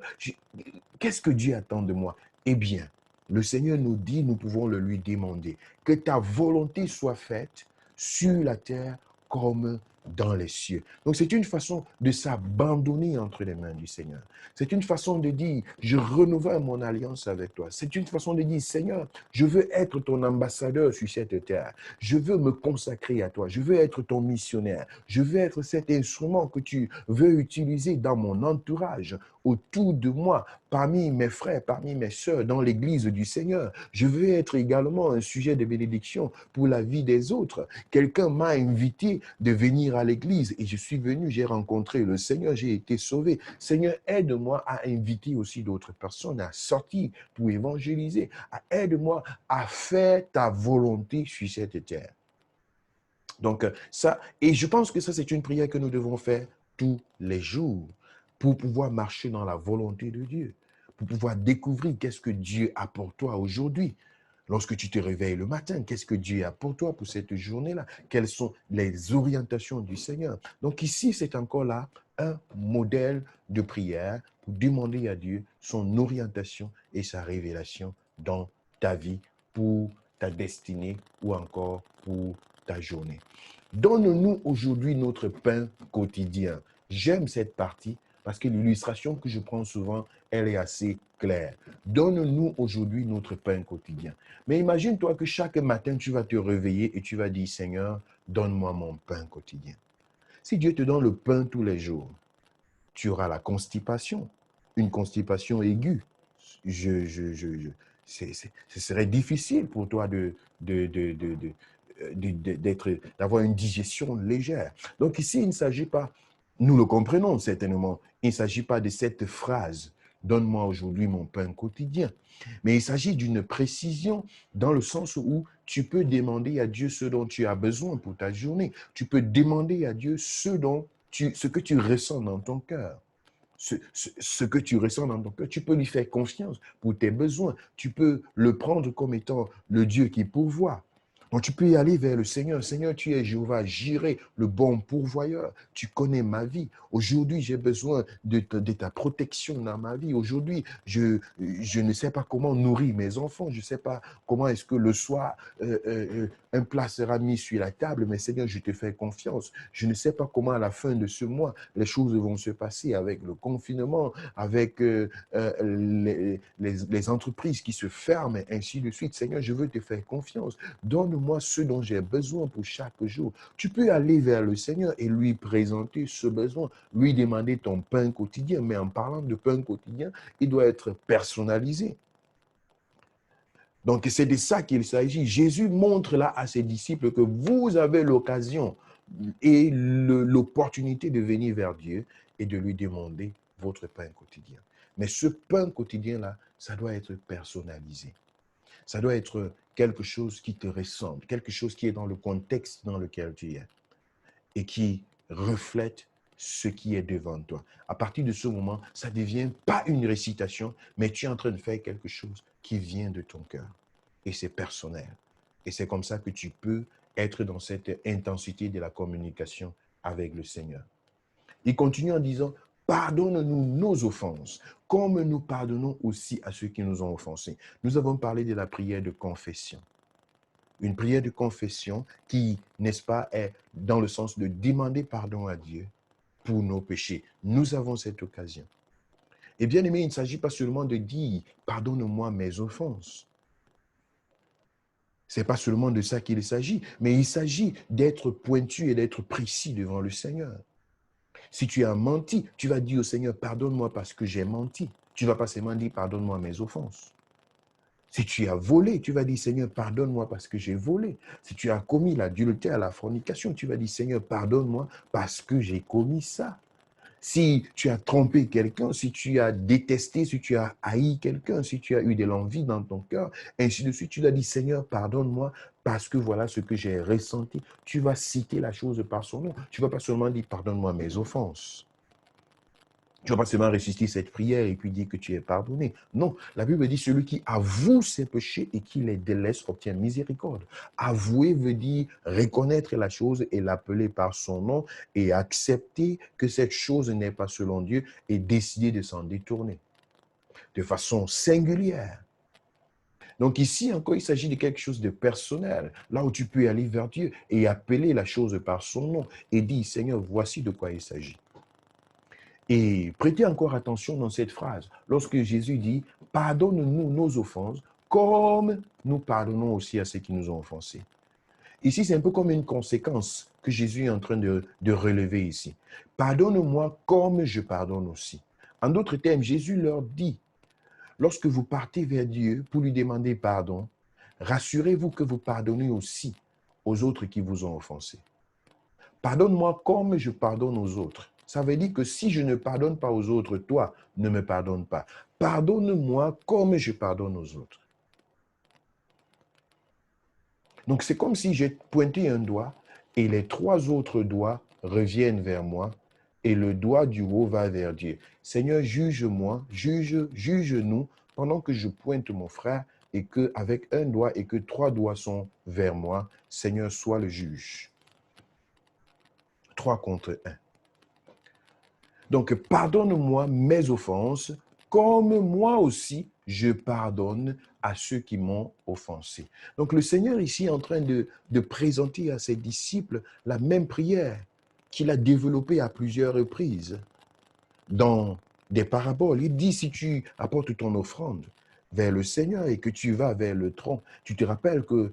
qu'est-ce que Dieu attend de moi? Eh bien, le Seigneur nous dit, nous pouvons le lui demander, que ta volonté soit faite sur la terre comme dans les cieux. Donc, c'est une façon de s'abandonner entre les mains du Seigneur. C'est une façon de dire, je renouvelle mon alliance avec toi. C'est une façon de dire, Seigneur, je veux être ton ambassadeur sur cette terre. Je veux me consacrer à toi. Je veux être ton missionnaire. Je veux être cet instrument que tu veux utiliser dans mon entourage, autour de moi, parmi mes frères, parmi mes sœurs, dans l'église du Seigneur. Je veux être également un sujet de bénédiction pour la vie des autres. Quelqu'un m'a invité de venir à l'église et je suis venu, j'ai rencontré le Seigneur, j'ai été sauvé. Seigneur, aide-moi à inviter aussi d'autres personnes à sortir pour évangéliser. Aide-moi à faire ta volonté sur cette terre. Donc ça, et je pense que ça, c'est une prière que nous devons faire tous les jours pour pouvoir marcher dans la volonté de Dieu, pour pouvoir découvrir qu'est-ce que Dieu a pour toi aujourd'hui. Lorsque tu te réveilles le matin, qu'est-ce que Dieu a pour toi pour cette journée-là? Quelles sont les orientations du Seigneur? Donc ici, c'est encore là un modèle de prière pour demander à Dieu son orientation et sa révélation dans ta vie, pour ta destinée ou encore pour ta journée. Donne-nous aujourd'hui notre pain quotidien. J'aime cette partie parce que l'illustration que je prends souvent, elle est assez claire. Donne-nous aujourd'hui notre pain quotidien. Mais imagine-toi que chaque matin, tu vas te réveiller et tu vas dire, Seigneur, donne-moi mon pain quotidien. Si Dieu te donne le pain tous les jours, tu auras la constipation, une constipation aiguë. Ce serait difficile pour toi d'avoir une digestion légère. Donc ici, il ne s'agit pas, nous le comprenons certainement, il ne s'agit pas de cette phrase, donne-moi aujourd'hui mon pain quotidien. Mais il s'agit d'une précision dans le sens où tu peux demander à Dieu ce dont tu as besoin pour ta journée. Tu peux demander à Dieu ce que tu ressens dans ton cœur. Ce que tu ressens dans ton cœur, tu peux lui faire confiance pour tes besoins. Tu peux le prendre comme étant le Dieu qui pourvoit. Donc tu peux y aller vers le Seigneur. Seigneur, tu es Jéhovah Jireh, le bon pourvoyeur. Tu connais ma vie. Aujourd'hui, j'ai besoin de ta protection dans ma vie. Aujourd'hui, je ne sais pas comment nourrir mes enfants. Je ne sais pas comment est-ce que le soir, un plat sera mis sur la table. Mais Seigneur, je te fais confiance. Je ne sais pas comment à la fin de ce mois, les choses vont se passer avec le confinement, avec les entreprises qui se ferment, et ainsi de suite. Seigneur, je veux te faire confiance. Donne-moi ce dont j'ai besoin pour chaque jour. Tu peux aller vers le Seigneur et lui présenter ce besoin, lui demander ton pain quotidien. Mais en parlant de pain quotidien, il doit être personnalisé. Donc, c'est de ça qu'il s'agit. Jésus montre là à ses disciples que vous avez l'occasion et l'opportunité de venir vers Dieu et de lui demander votre pain quotidien. Mais ce pain quotidien-là, ça doit être personnalisé. Ça doit être quelque chose qui te ressemble, quelque chose qui est dans le contexte dans lequel tu es et qui reflète ce qui est devant toi. À partir de ce moment, ça ne devient pas une récitation, mais tu es en train de faire quelque chose qui vient de ton cœur. Et c'est personnel. Et c'est comme ça que tu peux être dans cette intensité de la communication avec le Seigneur. Il continue en disant, pardonne-nous nos offenses, comme nous pardonnons aussi à ceux qui nous ont offensés. Nous avons parlé de la prière de confession. Une prière de confession qui, n'est-ce pas, est dans le sens de demander pardon à Dieu pour nos péchés. Nous avons cette occasion. Et bien aimé, il ne s'agit pas seulement de dire, pardonne-moi mes offenses. Ce n'est pas seulement de ça qu'il s'agit, mais il s'agit d'être pointu et d'être précis devant le Seigneur. Si tu as menti, tu vas dire au Seigneur, pardonne-moi parce que j'ai menti. Tu ne vas pas seulement dire, pardonne-moi mes offenses. Si tu as volé, tu vas dire, Seigneur, pardonne-moi parce que j'ai volé. Si tu as commis l'adultère, la fornication, tu vas dire, Seigneur, pardonne-moi parce que j'ai commis ça. Si tu as trompé quelqu'un, si tu as détesté, si tu as haï quelqu'un, si tu as eu de l'envie dans ton cœur, ainsi de suite, tu dois dire, Seigneur, pardonne-moi parce que voilà ce que j'ai ressenti. Tu vas citer la chose par son nom. Tu ne vas pas seulement dire, pardonne-moi mes offenses. Tu ne vas pas seulement réciter cette prière et puis dire que tu es pardonné. Non, la Bible dit celui qui avoue ses péchés et qui les délaisse obtient miséricorde. Avouer veut dire reconnaître la chose et l'appeler par son nom et accepter que cette chose n'est pas selon Dieu et décider de s'en détourner de façon singulière. Donc ici encore, il s'agit de quelque chose de personnel, là où tu peux aller vers Dieu et appeler la chose par son nom et dire, Seigneur, voici de quoi il s'agit. Et prêtez encore attention dans cette phrase, lorsque Jésus dit « Pardonne-nous nos offenses, comme nous pardonnons aussi à ceux qui nous ont offensés. » Ici, c'est un peu comme une conséquence que Jésus est en train de relever ici. « Pardonne-moi comme je pardonne aussi. » En d'autres termes, Jésus leur dit, lorsque vous partez vers Dieu pour lui demander pardon, rassurez-vous que vous pardonnez aussi aux autres qui vous ont offensés. Pardonne-moi comme je pardonne aux autres. Ça veut dire que si je ne pardonne pas aux autres, toi, ne me pardonne pas. Pardonne-moi comme je pardonne aux autres. Donc c'est comme si j'ai pointé un doigt et les 3 autres doigts reviennent vers moi et le doigt du haut va vers Dieu. Seigneur, juge-moi, juge-nous pendant que je pointe mon frère et qu'avec un doigt et que 3 doigts sont vers moi, Seigneur, sois le juge. 3 contre 1. Donc, pardonne-moi mes offenses, comme moi aussi, je pardonne à ceux qui m'ont offensé. Donc, le Seigneur ici est en train de présenter à ses disciples la même prière qu'il a développée à plusieurs reprises dans des paraboles. Il dit, si tu apportes ton offrande vers le Seigneur et que tu vas vers le tronc, tu te rappelles que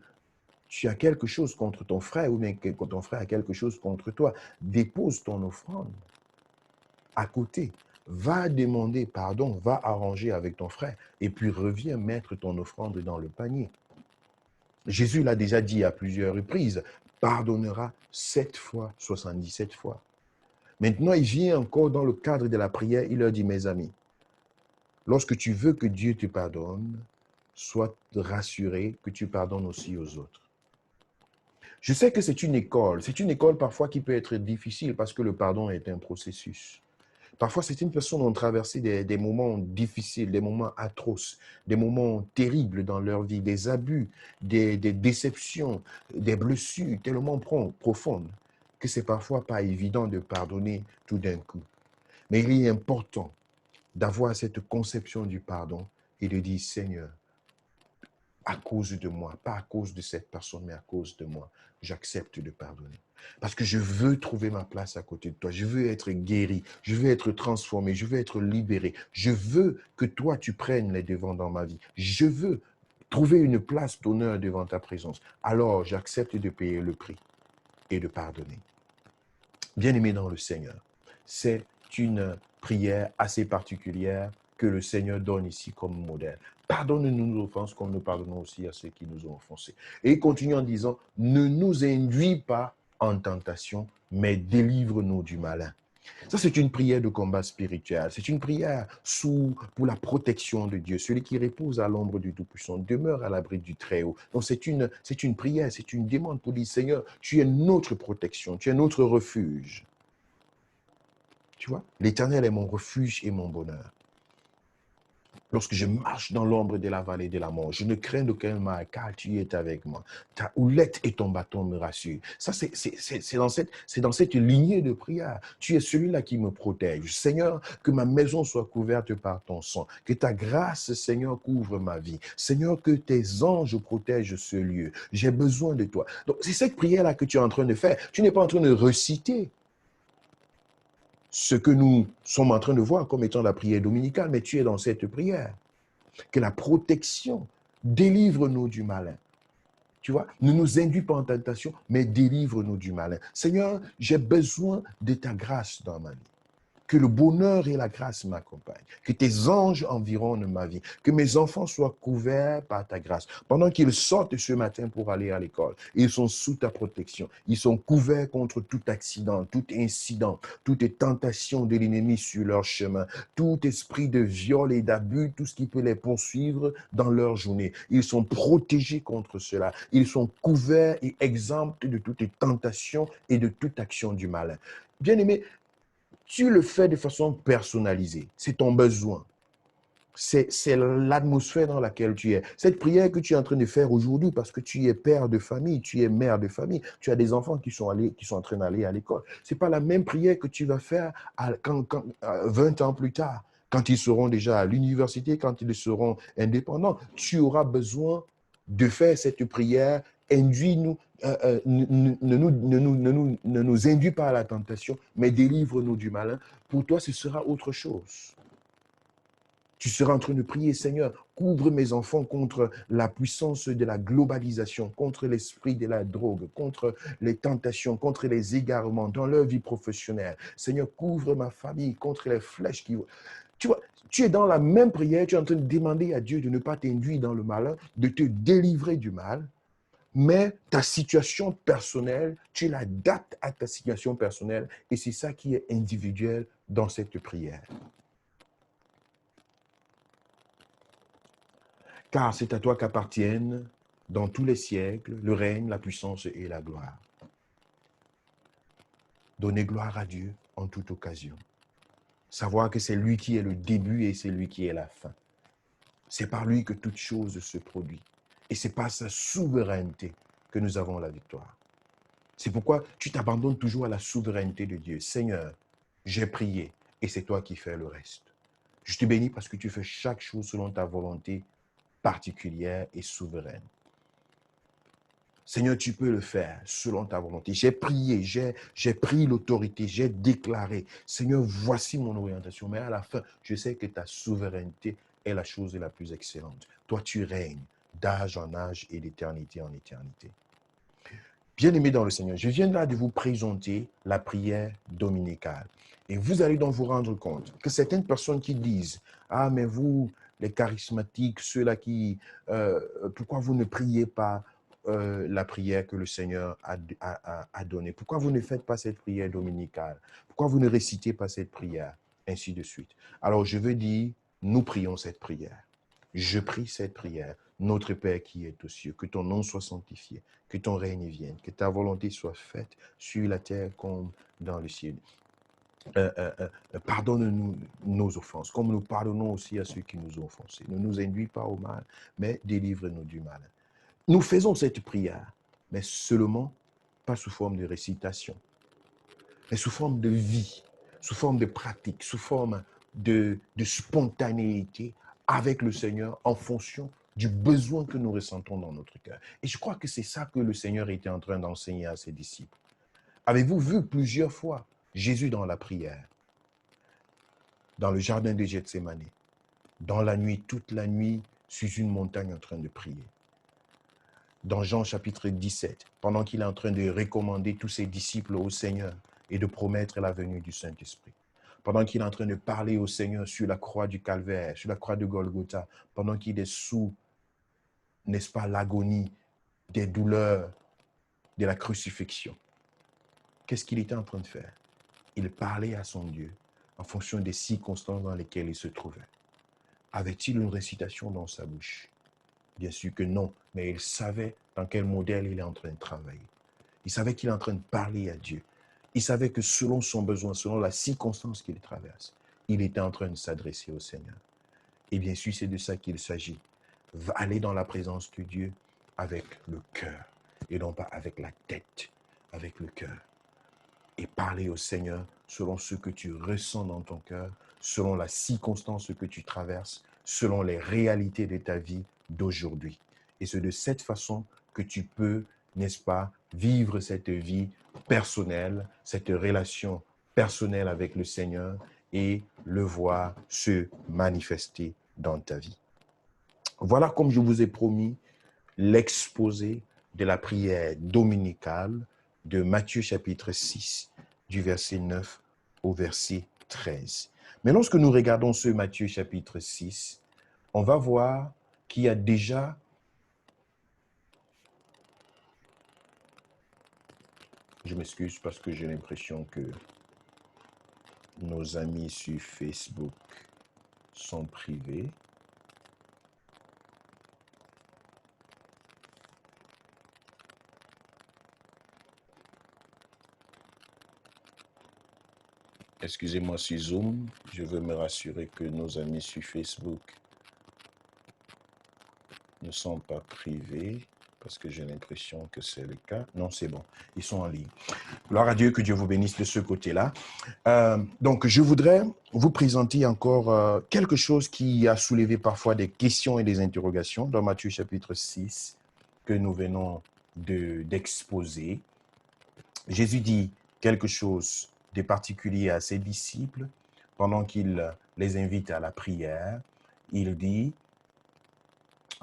tu as quelque chose contre ton frère ou bien que ton frère a quelque chose contre toi, dépose ton offrande à côté, va demander pardon, va arranger avec ton frère et puis reviens mettre ton offrande dans le panier. Jésus l'a déjà dit à plusieurs reprises, pardonnera 7 fois, 77 fois. Maintenant, il vient encore dans le cadre de la prière, il leur dit, mes amis, lorsque tu veux que Dieu te pardonne, sois rassuré que tu pardonnes aussi aux autres. Je sais que c'est une école parfois qui peut être difficile parce que le pardon est un processus. Parfois, certaines personnes ont traversé des moments difficiles, des moments atroces, des moments terribles dans leur vie, des abus, des déceptions, des blessures tellement profondes que c'est parfois pas évident de pardonner tout d'un coup. Mais il est important d'avoir cette conception du pardon et de dire, Seigneur, à cause de moi, pas à cause de cette personne, mais à cause de moi, j'accepte de pardonner. Parce que je veux trouver ma place à côté de toi. Je veux être guéri. Je veux être transformé. Je veux être libéré. Je veux que toi, tu prennes les devants dans ma vie. Je veux trouver une place d'honneur devant ta présence. Alors, j'accepte de payer le prix et de pardonner. Bien-aimé dans le Seigneur, c'est une prière assez particulière que le Seigneur donne ici comme modèle. Pardonne-nous nos offenses comme nous pardonnons aussi à ceux qui nous ont offensés. Et il continue en disant, ne nous induis pas en tentation, mais délivre-nous du malin. Ça, c'est une prière de combat spirituel. C'est une prière pour la protection de Dieu. Celui qui repose à l'ombre du Tout-Puissant demeure à l'abri du Très-Haut. Donc, c'est une prière, c'est une demande pour dire, Seigneur, tu es notre protection, tu es notre refuge. Tu vois, l'Éternel est mon refuge et mon bonheur. Lorsque je marche dans l'ombre de la vallée de la mort, je ne crains aucun mal, car tu es avec moi. Ta houlette et ton bâton me rassurent. Ça, c'est dans cette lignée de prière. Tu es celui-là qui me protège. Seigneur, que ma maison soit couverte par ton sang. Que ta grâce, Seigneur, couvre ma vie. Seigneur, que tes anges protègent ce lieu. J'ai besoin de toi. Donc, c'est cette prière-là que tu es en train de faire. Tu n'es pas en train de reciter ce que nous sommes en train de voir comme étant la prière dominicale, mais tu es dans cette prière. Que la protection délivre-nous du malin. Tu vois, ne nous induis pas en tentation, mais délivre-nous du malin. Seigneur, j'ai besoin de ta grâce dans ma vie. Que le bonheur et la grâce m'accompagnent. Que tes anges environnent ma vie. Que mes enfants soient couverts par ta grâce. Pendant qu'ils sortent ce matin pour aller à l'école, ils sont sous ta protection. Ils sont couverts contre tout accident, tout incident, toute tentation de l'ennemi sur leur chemin, tout esprit de viol et d'abus, tout ce qui peut les poursuivre dans leur journée. Ils sont protégés contre cela. Ils sont couverts et exempts de toute tentation et de toute action du mal. Bien-aimé, tu le fais de façon personnalisée. C'est ton besoin. C'est l'atmosphère dans laquelle tu es. Cette prière que tu es en train de faire aujourd'hui, parce que tu es père de famille, tu es mère de famille, tu as des enfants qui sont en train d'aller à l'école. Ce n'est pas la même prière que tu vas faire 20 ans plus tard, quand ils seront déjà à l'université, quand ils seront indépendants. Tu auras besoin de faire cette prière. Induis-nous, ne nous induis pas à la tentation, mais délivre-nous du malin. Pour toi, ce sera autre chose. Tu seras en train de prier, Seigneur, couvre mes enfants contre la puissance de la globalisation, contre l'esprit de la drogue, contre les tentations, contre les égarements dans leur vie professionnelle. Seigneur, couvre ma famille contre les flèches qui... Tu vois, tu es dans la même prière, tu es en train de demander à Dieu de ne pas t'induire dans le malin, de te délivrer du mal, mais ta situation personnelle, tu l'adaptes à ta situation personnelle et c'est ça qui est individuel dans cette prière. Car c'est à toi qu'appartiennent, dans tous les siècles, le règne, la puissance et la gloire. Donner gloire à Dieu en toute occasion. Savoir que c'est lui qui est le début et c'est lui qui est la fin. C'est par lui que toute chose se produit. Et c'est par sa souveraineté que nous avons la victoire. C'est pourquoi tu t'abandonnes toujours à la souveraineté de Dieu. Seigneur, j'ai prié et c'est toi qui fais le reste. Je te bénis parce que tu fais chaque chose selon ta volonté particulière et souveraine. Seigneur, tu peux le faire selon ta volonté. J'ai prié, j'ai pris l'autorité, j'ai déclaré. Seigneur, voici mon orientation. Mais à la fin, je sais que ta souveraineté est la chose la plus excellente. Toi, tu règnes d'âge en âge et d'éternité en éternité. Bien-aimés dans le Seigneur, je viens là de vous présenter la prière dominicale. Et vous allez donc vous rendre compte que certaines personnes qui disent « Ah, mais vous, les charismatiques, ceux-là qui... pourquoi vous ne priez pas la prière que le Seigneur a donnée? Pourquoi vous ne faites pas cette prière dominicale? Pourquoi vous ne récitez pas cette prière ?» Ainsi de suite. Alors, je veux dire, nous prions cette prière. Je prie cette prière. Notre Père qui est aux cieux, que ton nom soit sanctifié, que ton règne vienne, que ta volonté soit faite sur la terre comme dans le ciel. Pardonne-nous nos offenses, comme nous pardonnons aussi à ceux qui nous ont offensés. Ne nous induis pas au mal, mais délivre-nous du mal. Nous faisons cette prière, mais seulement pas sous forme de récitation, mais sous forme de vie, sous forme de pratique, sous forme de spontanéité avec le Seigneur en fonction du besoin que nous ressentons dans notre cœur. Et je crois que c'est ça que le Seigneur était en train d'enseigner à ses disciples. Avez-vous vu plusieurs fois Jésus dans la prière, dans le jardin de Gethsémani, dans la nuit, toute la nuit, sur une montagne en train de prier? Dans Jean chapitre 17, pendant qu'il est en train de recommander tous ses disciples au Seigneur et de promettre la venue du Saint-Esprit. Pendant qu'il est en train de parler au Seigneur sur la croix du Calvaire, sur la croix de Golgotha, pendant qu'il est sous, n'est-ce pas, l'agonie des douleurs de la crucifixion. Qu'est-ce qu'il était en train de faire? Il parlait à son Dieu en fonction des circonstances dans lesquelles il se trouvait. Avait-il une récitation dans sa bouche? Bien sûr que non, mais il savait dans quel modèle il est en train de travailler. Il savait qu'il est en train de parler à Dieu. Il savait que selon son besoin, selon la circonstance qu'il traverse, il était en train de s'adresser au Seigneur. Et bien sûr, c'est de ça qu'il s'agit. Aller dans la présence de Dieu avec le cœur et non pas avec la tête, avec le cœur. Et parler au Seigneur selon ce que tu ressens dans ton cœur, selon la circonstance que tu traverses, selon les réalités de ta vie d'aujourd'hui. Et c'est de cette façon que tu peux, n'est-ce pas, vivre cette vie personnelle, cette relation personnelle avec le Seigneur et le voir se manifester dans ta vie. Voilà, comme je vous ai promis, l'exposé de la prière dominicale de Matthieu chapitre 6, du verset 9 au verset 13. Mais lorsque nous regardons ce Matthieu chapitre 6, on va voir qu'il y a déjà je m'excuse parce que j'ai l'impression que nos amis sur Facebook sont privés. Excusez-moi sur Zoom, je veux me rassurer que nos amis sur Facebook ne sont pas privés, parce que j'ai l'impression que c'est le cas. Non, c'est bon, ils sont en ligne. Gloire à Dieu, que Dieu vous bénisse de ce côté-là. Donc, je voudrais vous présenter encore quelque chose qui a soulevé parfois des questions et des interrogations dans Matthieu chapitre 6 que nous venons d'exposer. Jésus dit quelque chose de particulier à ses disciples pendant qu'il les invite à la prière. Il dit,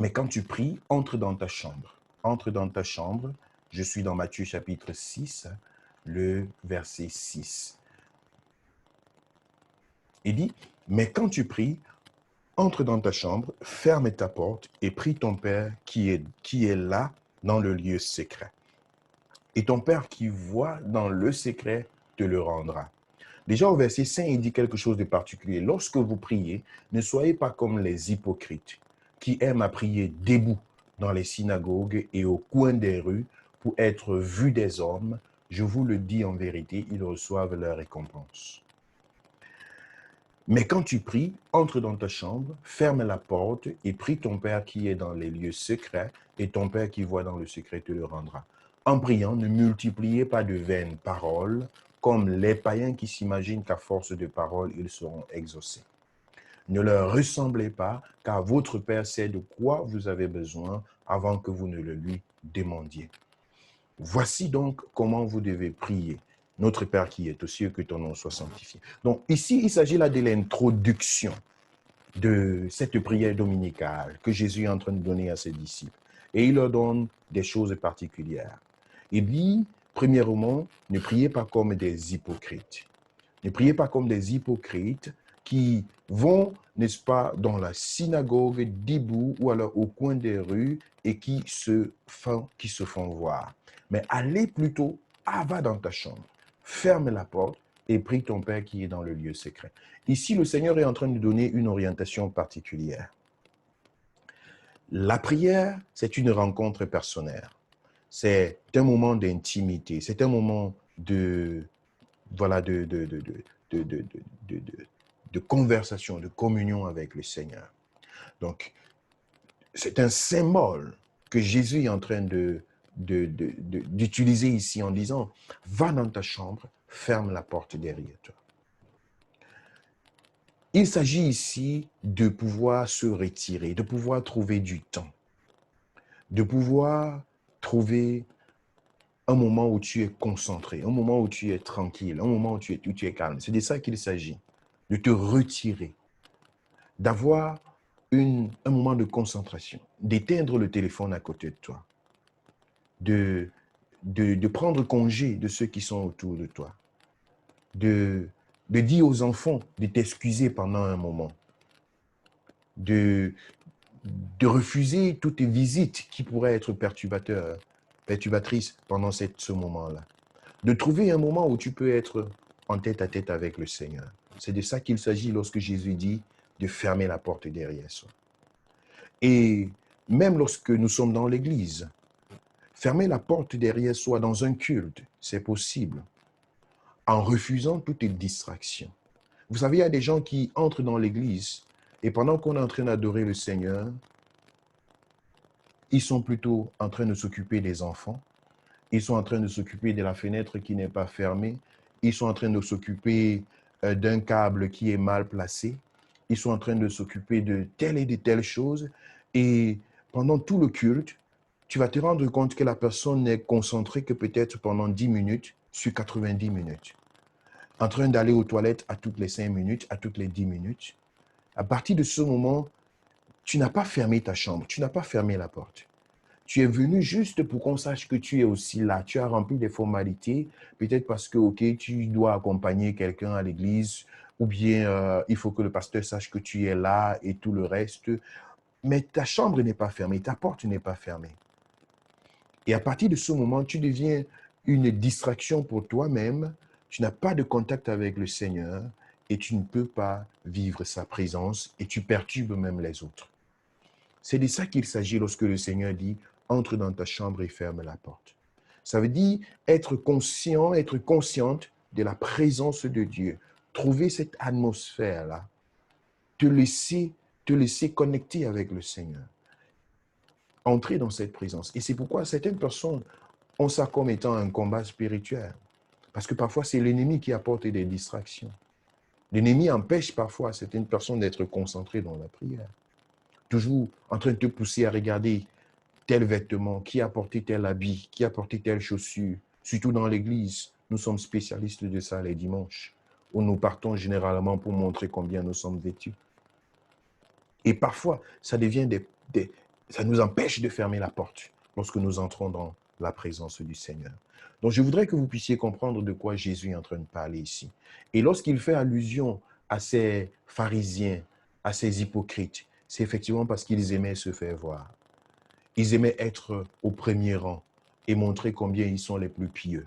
mais quand tu pries, entre dans ta chambre. Entre dans ta chambre. Je suis dans Matthieu chapitre 6, le verset 6. Il dit, mais quand tu pries, entre dans ta chambre, ferme ta porte et prie ton Père qui est là dans le lieu secret. Et ton Père qui voit dans le secret te le rendra. Déjà au verset 5, il dit quelque chose de particulier. Lorsque vous priez, ne soyez pas comme les hypocrites qui aiment à prier debout dans les synagogues et au coin des rues pour être vus des hommes. Je vous le dis en vérité, ils reçoivent leur récompense. Mais quand tu pries, entre dans ta chambre, ferme la porte et prie ton Père qui est dans les lieux secrets, et ton Père qui voit dans le secret te le rendra. En priant, ne multipliez pas de vaines paroles, comme les païens qui s'imaginent qu'à force de paroles, ils seront exaucés. Ne leur ressemblez pas, car votre Père sait de quoi vous avez besoin avant que vous ne le lui demandiez. Voici donc comment vous devez prier. Notre Père qui est aux cieux, que ton nom soit sanctifié. Donc ici, il s'agit là de l'introduction de cette prière dominicale que Jésus est en train de donner à ses disciples. Et il leur donne des choses particulières. Il dit, premièrement, ne priez pas comme des hypocrites. Ne priez pas comme des hypocrites qui vont, n'est-ce pas, dans la synagogue, debout ou alors au coin des rues et qui se font voir. Mais allez plutôt, va dans ta chambre, ferme la porte et prie ton Père qui est dans le lieu secret. Ici, le Seigneur est en train de donner une orientation particulière. La prière, c'est une rencontre personnelle. C'est un moment d'intimité, c'est un moment de conversation, de communion avec le Seigneur. Donc, c'est un symbole que Jésus est en train d'utiliser ici en disant, va dans ta chambre, ferme la porte derrière toi. Il s'agit ici de pouvoir se retirer, de pouvoir trouver du temps, de pouvoir trouver un moment où tu es concentré, un moment où tu es tranquille, un moment où tu es calme. C'est de ça qu'il s'agit, de te retirer, d'avoir un moment de concentration, d'éteindre le téléphone à côté de toi, de prendre congé de ceux qui sont autour de toi, de dire aux enfants de t'excuser pendant un moment, de refuser toutes les visites qui pourraient être perturbatrices pendant ce moment-là. De trouver un moment où tu peux être en tête à tête avec le Seigneur. C'est de ça qu'il s'agit lorsque Jésus dit de fermer la porte derrière soi. Et même lorsque nous sommes dans l'église, fermer la porte derrière soi dans un culte, c'est possible, en refusant toute distraction. Vous savez, il y a des gens qui entrent dans l'église et pendant qu'on est en train d'adorer le Seigneur, ils sont plutôt en train de s'occuper des enfants, ils sont en train de s'occuper de la fenêtre qui n'est pas fermée, ils sont en train de s'occuper d'un câble qui est mal placé, ils sont en train de s'occuper de telle et de telle chose, et pendant tout le culte, tu vas te rendre compte que la personne n'est concentrée que peut-être pendant 10 minutes sur 90 minutes, en train d'aller aux toilettes à toutes les 5 minutes, à toutes les 10 minutes. À partir de ce moment, tu n'as pas fermé ta chambre, tu n'as pas fermé la porte. Tu es venu juste pour qu'on sache que tu es aussi là. Tu as rempli des formalités, peut-être parce que, ok, tu dois accompagner quelqu'un à l'église ou bien il faut que le pasteur sache que tu es là et tout le reste. Mais ta chambre n'est pas fermée, ta porte n'est pas fermée. Et à partir de ce moment, tu deviens une distraction pour toi-même, tu n'as pas de contact avec le Seigneur et tu ne peux pas vivre sa présence et tu perturbes même les autres. C'est de ça qu'il s'agit lorsque le Seigneur dit « Entre dans ta chambre et ferme la porte ». Ça veut dire être conscient, être consciente de la présence de Dieu. Trouver cette atmosphère-là, te laisser connecter avec le Seigneur. Entrer dans cette présence. Et c'est pourquoi certaines personnes ont ça comme étant un combat spirituel. Parce que parfois, c'est l'ennemi qui apporte des distractions. L'ennemi empêche parfois certaines personnes d'être concentrées dans la prière. Toujours en train de te pousser à regarder tel vêtement, qui a porté tel habit, qui a porté telle chaussure. Surtout dans l'église, nous sommes spécialistes de ça les dimanches, où nous partons généralement pour montrer combien nous sommes vêtus. Et parfois, ça devient ça nous empêche de fermer la porte lorsque nous entrons dans la présence du Seigneur. Donc, je voudrais que vous puissiez comprendre de quoi Jésus est en train de parler ici. Et lorsqu'il fait allusion à ces pharisiens, à ces hypocrites, c'est effectivement parce qu'ils aimaient se faire voir. Ils aimaient être au premier rang et montrer combien ils sont les plus pieux,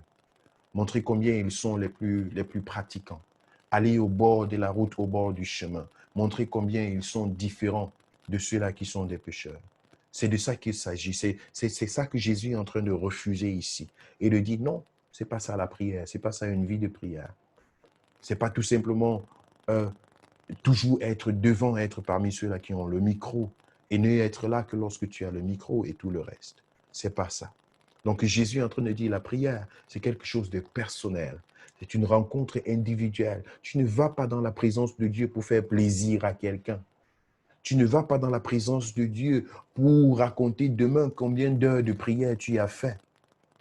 montrer combien ils sont les plus pratiquants, aller au bord de la route, au bord du chemin, montrer combien ils sont différents de ceux-là qui sont des pécheurs. C'est de ça qu'il s'agit. C'est ça que Jésus est en train de refuser ici. Et de dire non, c'est pas ça la prière, c'est pas ça une vie de prière. C'est pas tout simplement toujours être devant, être parmi ceux-là qui ont le micro et ne être là que lorsque tu as le micro et tout le reste. C'est pas ça. Donc Jésus est en train de dire la prière, c'est quelque chose de personnel. C'est une rencontre individuelle. Tu ne vas pas dans la présence de Dieu pour faire plaisir à quelqu'un. Tu ne vas pas dans la présence de Dieu pour raconter demain combien d'heures de prière tu as fait.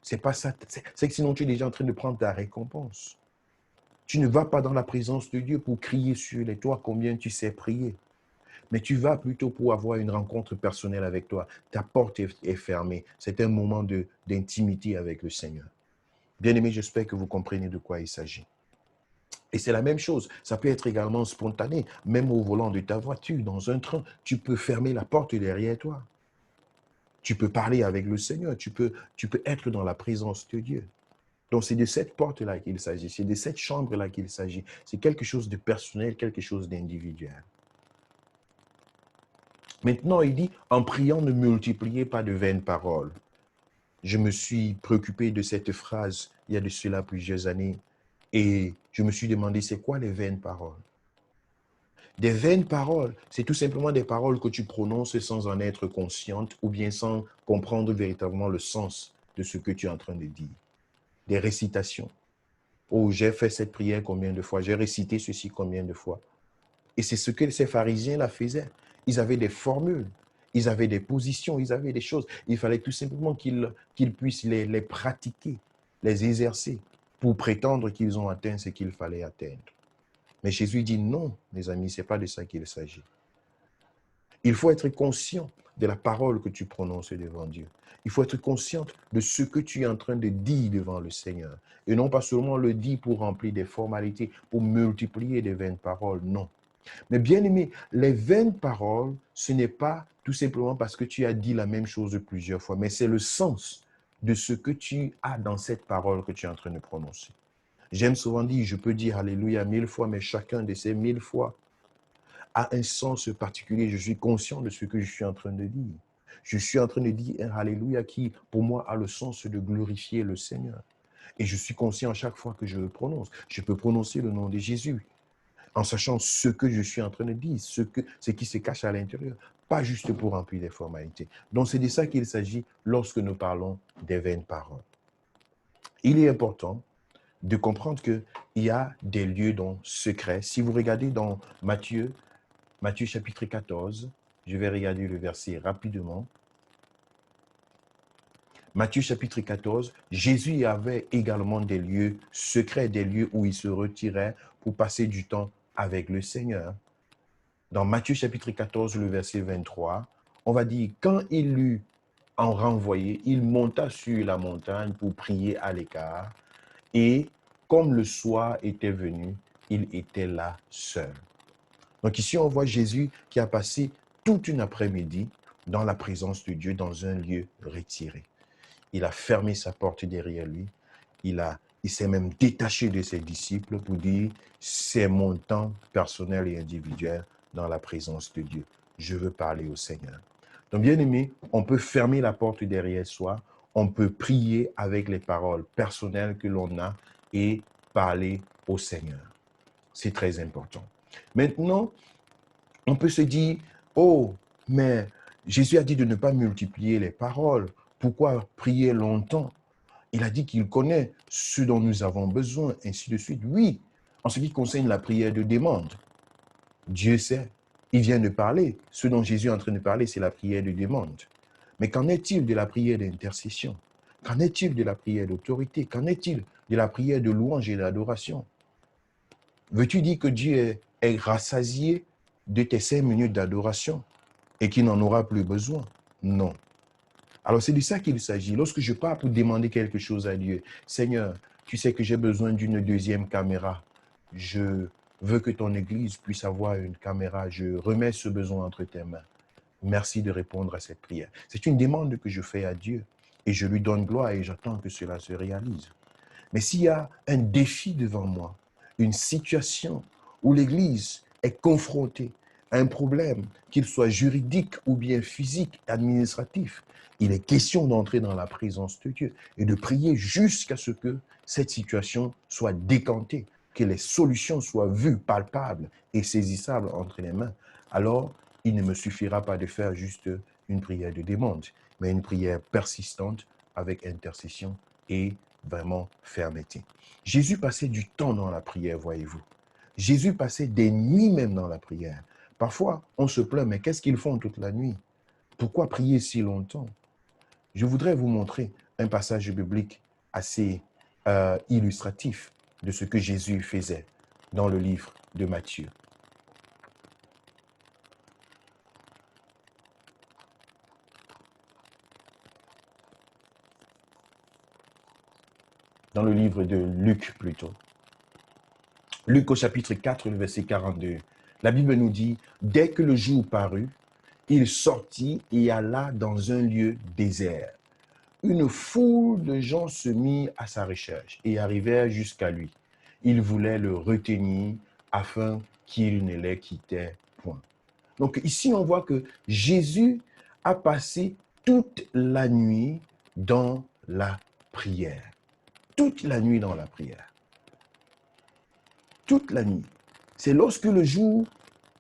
C'est pas ça. C'est que sinon tu es déjà en train de prendre ta récompense. Tu ne vas pas dans la présence de Dieu pour crier sur les toits combien tu sais prier. Mais tu vas plutôt pour avoir une rencontre personnelle avec toi. Ta porte est fermée. C'est un moment d'intimité avec le Seigneur. Bien-aimés, j'espère que vous comprenez de quoi il s'agit. Et c'est la même chose. Ça peut être également spontané. Même au volant de ta voiture, dans un train, tu peux fermer la porte derrière toi. Tu peux parler avec le Seigneur. Tu peux être dans la présence de Dieu. Donc, c'est de cette porte-là qu'il s'agit. C'est de cette chambre-là qu'il s'agit. C'est quelque chose de personnel, quelque chose d'individuel. Maintenant, il dit, en priant, ne multipliez pas de vaines paroles. Je me suis préoccupé de cette phrase il y a de cela plusieurs années et je me suis demandé, c'est quoi les vaines paroles? Des vaines paroles, c'est tout simplement des paroles que tu prononces sans en être consciente ou bien sans comprendre véritablement le sens de ce que tu es en train de dire. Des récitations. Oh, j'ai fait cette prière combien de fois? J'ai récité ceci combien de fois? Et c'est ce que ces pharisiens-là faisaient. Ils avaient des formules, ils avaient des positions, ils avaient des choses. Il fallait tout simplement qu'ils puissent les pratiquer, les exercer, pour prétendre qu'ils ont atteint ce qu'il fallait atteindre. Mais Jésus dit non, mes amis, ce n'est pas de ça qu'il s'agit. Il faut être conscient de la parole que tu prononces devant Dieu. Il faut être conscient de ce que tu es en train de dire devant le Seigneur. Et non pas seulement le dire pour remplir des formalités, pour multiplier des vaines paroles, non. Mais bien aimé, les vaines paroles, ce n'est pas tout simplement parce que tu as dit la même chose plusieurs fois, mais c'est le sens de ce que tu as dans cette parole que tu es en train de prononcer. J'aime souvent dire, je peux dire Alléluia 1000 fois, mais chacun de ces 1000 fois a un sens particulier. Je suis conscient de ce que je suis en train de dire. Je suis en train de dire un Alléluia qui, pour moi, a le sens de glorifier le Seigneur. Et je suis conscient à chaque fois que je le prononce. Je peux prononcer le nom de Jésus en sachant ce que je suis en train de dire, ce qui se cache à l'intérieur, pas juste pour remplir des formalités. Donc, c'est de ça qu'il s'agit lorsque nous parlons des vaines paroles. Il est important de comprendre qu'il y a des lieux secrets. Si vous regardez dans Matthieu chapitre 14, je vais regarder le verset rapidement. Matthieu chapitre 14, Jésus avait également des lieux secrets, des lieux où il se retirait pour passer du temps avec le Seigneur. Dans Matthieu chapitre 14, le verset 23, on va dire, quand il l'eut en renvoyé, il monta sur la montagne pour prier à l'écart. Et comme le soir était venu, il était là seul. Donc ici, on voit Jésus qui a passé toute une après-midi dans la présence de Dieu, dans un lieu retiré. Il a fermé sa porte derrière lui. Il s'est même détaché de ses disciples pour dire, c'est mon temps personnel et individuel dans la présence de Dieu. Je veux parler au Seigneur. Donc, bien aimé, on peut fermer la porte derrière soi. On peut prier avec les paroles personnelles que l'on a et parler au Seigneur. C'est très important. Maintenant, on peut se dire, oh, mais Jésus a dit de ne pas multiplier les paroles. Pourquoi prier longtemps? Il a dit qu'il connaît ce dont nous avons besoin, ainsi de suite. Oui, en ce qui concerne la prière de demande, Dieu sait. Il vient de parler. Ce dont Jésus est en train de parler, c'est la prière de demande. Mais qu'en est-il de la prière d'intercession? Qu'en est-il de la prière d'autorité? Qu'en est-il de la prière de louange et d'adoration? Veux-tu dire que Dieu est rassasié de tes 5 minutes d'adoration et qu'il n'en aura plus besoin? Non. Alors c'est de ça qu'il s'agit. Lorsque je pars pour demander quelque chose à Dieu, Seigneur, tu sais que j'ai besoin d'une deuxième caméra. Je veux que ton Église puisse avoir une caméra. Je remets ce besoin entre tes mains. Merci de répondre à cette prière. C'est une demande que je fais à Dieu et je lui donne gloire et j'attends que cela se réalise. Mais s'il y a un défi devant moi, une situation où l'Église est confrontée à un problème, qu'il soit juridique ou bien physique, administratif, il est question d'entrer dans la présence de Dieu et de prier jusqu'à ce que cette situation soit décantée, que les solutions soient vues, palpables et saisissables entre les mains. Alors, il ne me suffira pas de faire juste une prière de demande, mais une prière persistante avec intercession et vraiment fermeté. Jésus passait du temps dans la prière, voyez-vous. Jésus passait des nuits même dans la prière. Parfois, on se plaint, mais qu'est-ce qu'ils font toute la nuit? Pourquoi prier si longtemps? Je voudrais vous montrer un passage biblique assez illustratif de ce que Jésus faisait dans le livre de Matthieu. Dans le livre de Luc plutôt. Luc au chapitre 4, le verset 42. La Bible nous dit, dès que le jour parut, il sortit et alla dans un lieu désert. Une foule de gens se mit à sa recherche et arrivèrent jusqu'à lui. Ils voulaient le retenir afin qu'il ne les quittait point. Donc ici, on voit que Jésus a passé toute la nuit dans la prière. Toute la nuit dans la prière. Toute la nuit. C'est lorsque le jour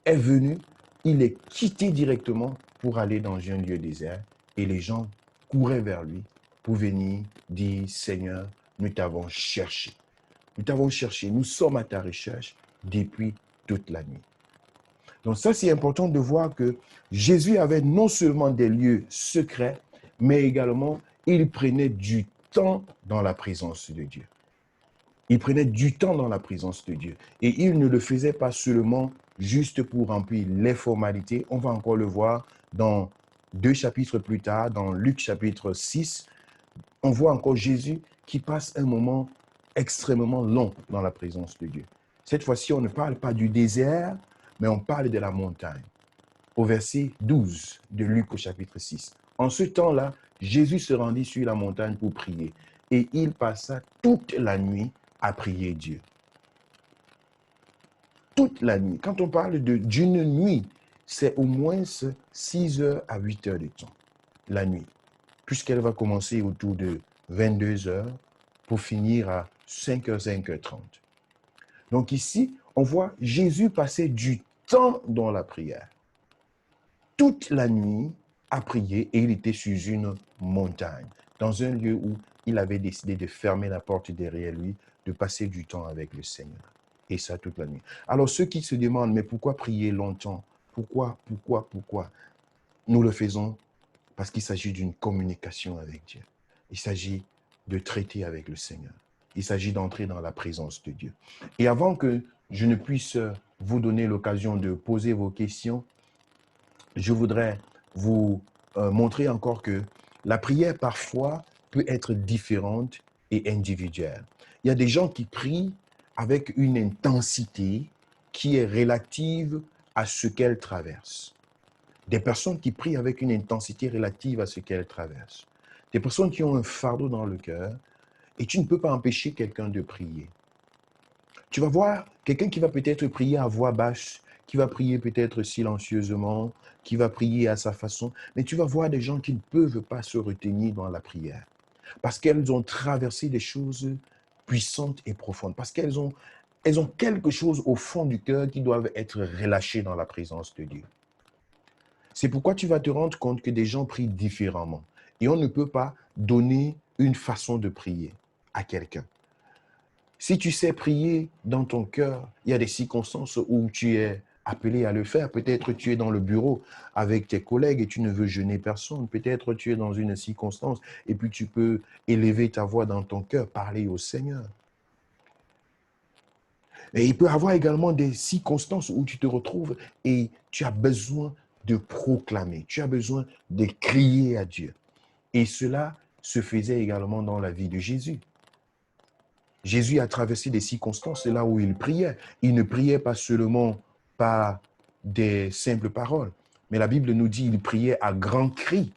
est venu, il est quitté directement pour aller dans un lieu désert et les gens couraient vers lui pour venir dire, Seigneur, nous t'avons cherché. Nous t'avons cherché, nous sommes à ta recherche depuis toute la nuit. Donc ça, c'est important de voir que Jésus avait non seulement des lieux secrets, mais également, il prenait du temps dans la présence de Dieu. Il prenait du temps dans la présence de Dieu. Et il ne le faisait pas seulement juste pour remplir les formalités. On va encore le voir dans 2 chapitres plus tard, dans Luc chapitre 6. On voit encore Jésus qui passe un moment extrêmement long dans la présence de Dieu. Cette fois-ci, on ne parle pas du désert, mais on parle de la montagne. Au verset 12 de Luc au chapitre 6. En ce temps-là, Jésus se rendit sur la montagne pour prier. Et il passa toute la nuit à prier Dieu. Toute la nuit. Quand on parle d'une nuit, c'est au moins 6 heures à 8 heures de temps, la nuit, puisqu'elle va commencer autour de 22 heures pour finir à 5h, 5h30. Donc ici, on voit Jésus passer du temps dans la prière. Toute la nuit à prier et il était sur une montagne, dans un lieu où il avait décidé de fermer la porte derrière lui, de passer du temps avec le Seigneur. Et ça toute la nuit. Alors ceux qui se demandent, mais pourquoi prier longtemps? Pourquoi? Nous le faisons parce qu'il s'agit d'une communication avec Dieu. Il s'agit de traiter avec le Seigneur. Il s'agit d'entrer dans la présence de Dieu. Et avant que je ne puisse vous donner l'occasion de poser vos questions, je voudrais vous montrer encore que la prière parfois peut être différente et individuelle. Il y a des gens qui prient avec une intensité qui est relative à ce qu'elle traverse. Des personnes qui prient avec une intensité relative à ce qu'elles traversent. Des personnes qui ont un fardeau dans le cœur et tu ne peux pas empêcher quelqu'un de prier. Tu vas voir quelqu'un qui va peut-être prier à voix basse, qui va prier peut-être silencieusement, qui va prier à sa façon, mais tu vas voir des gens qui ne peuvent pas se retenir dans la prière parce qu'elles ont traversé des choses puissantes et profondes, parce elles ont quelque chose au fond du cœur qui doivent être relâchées dans la présence de Dieu. C'est pourquoi tu vas te rendre compte que des gens prient différemment et on ne peut pas donner une façon de prier à quelqu'un. Si tu sais prier dans ton cœur, il y a des circonstances où tu es appelé à le faire. Peut-être tu es dans le bureau avec tes collègues et tu ne veux gêner personne. Peut-être tu es dans une circonstance et puis tu peux élever ta voix dans ton cœur, parler au Seigneur. Et il peut y avoir également des circonstances où tu te retrouves et tu as besoin de proclamer, tu as besoin de crier à Dieu. Et cela se faisait également dans la vie de Jésus. Jésus a traversé des circonstances là où il priait. Il ne priait pas seulement par des simples paroles, mais la Bible nous dit qu'il priait à grands cris.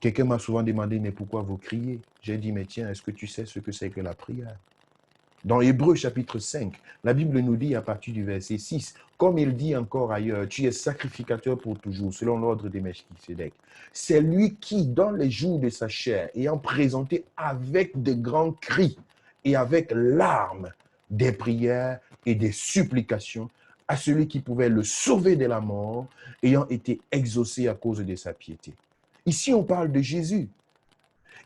Quelqu'un m'a souvent demandé, mais pourquoi vous criez? J'ai dit, mais tiens, est-ce que tu sais ce que c'est que la prière? Dans Hébreux chapitre 5, la Bible nous dit à partir du verset 6, comme il dit encore ailleurs, tu es sacrificateur pour toujours, selon l'ordre des Melchisédek. C'est lui qui, dans les jours de sa chair, ayant présenté avec de grands cris et avec larmes des prières et des supplications à celui qui pouvait le sauver de la mort, ayant été exaucé à cause de sa piété. Ici, on parle de Jésus.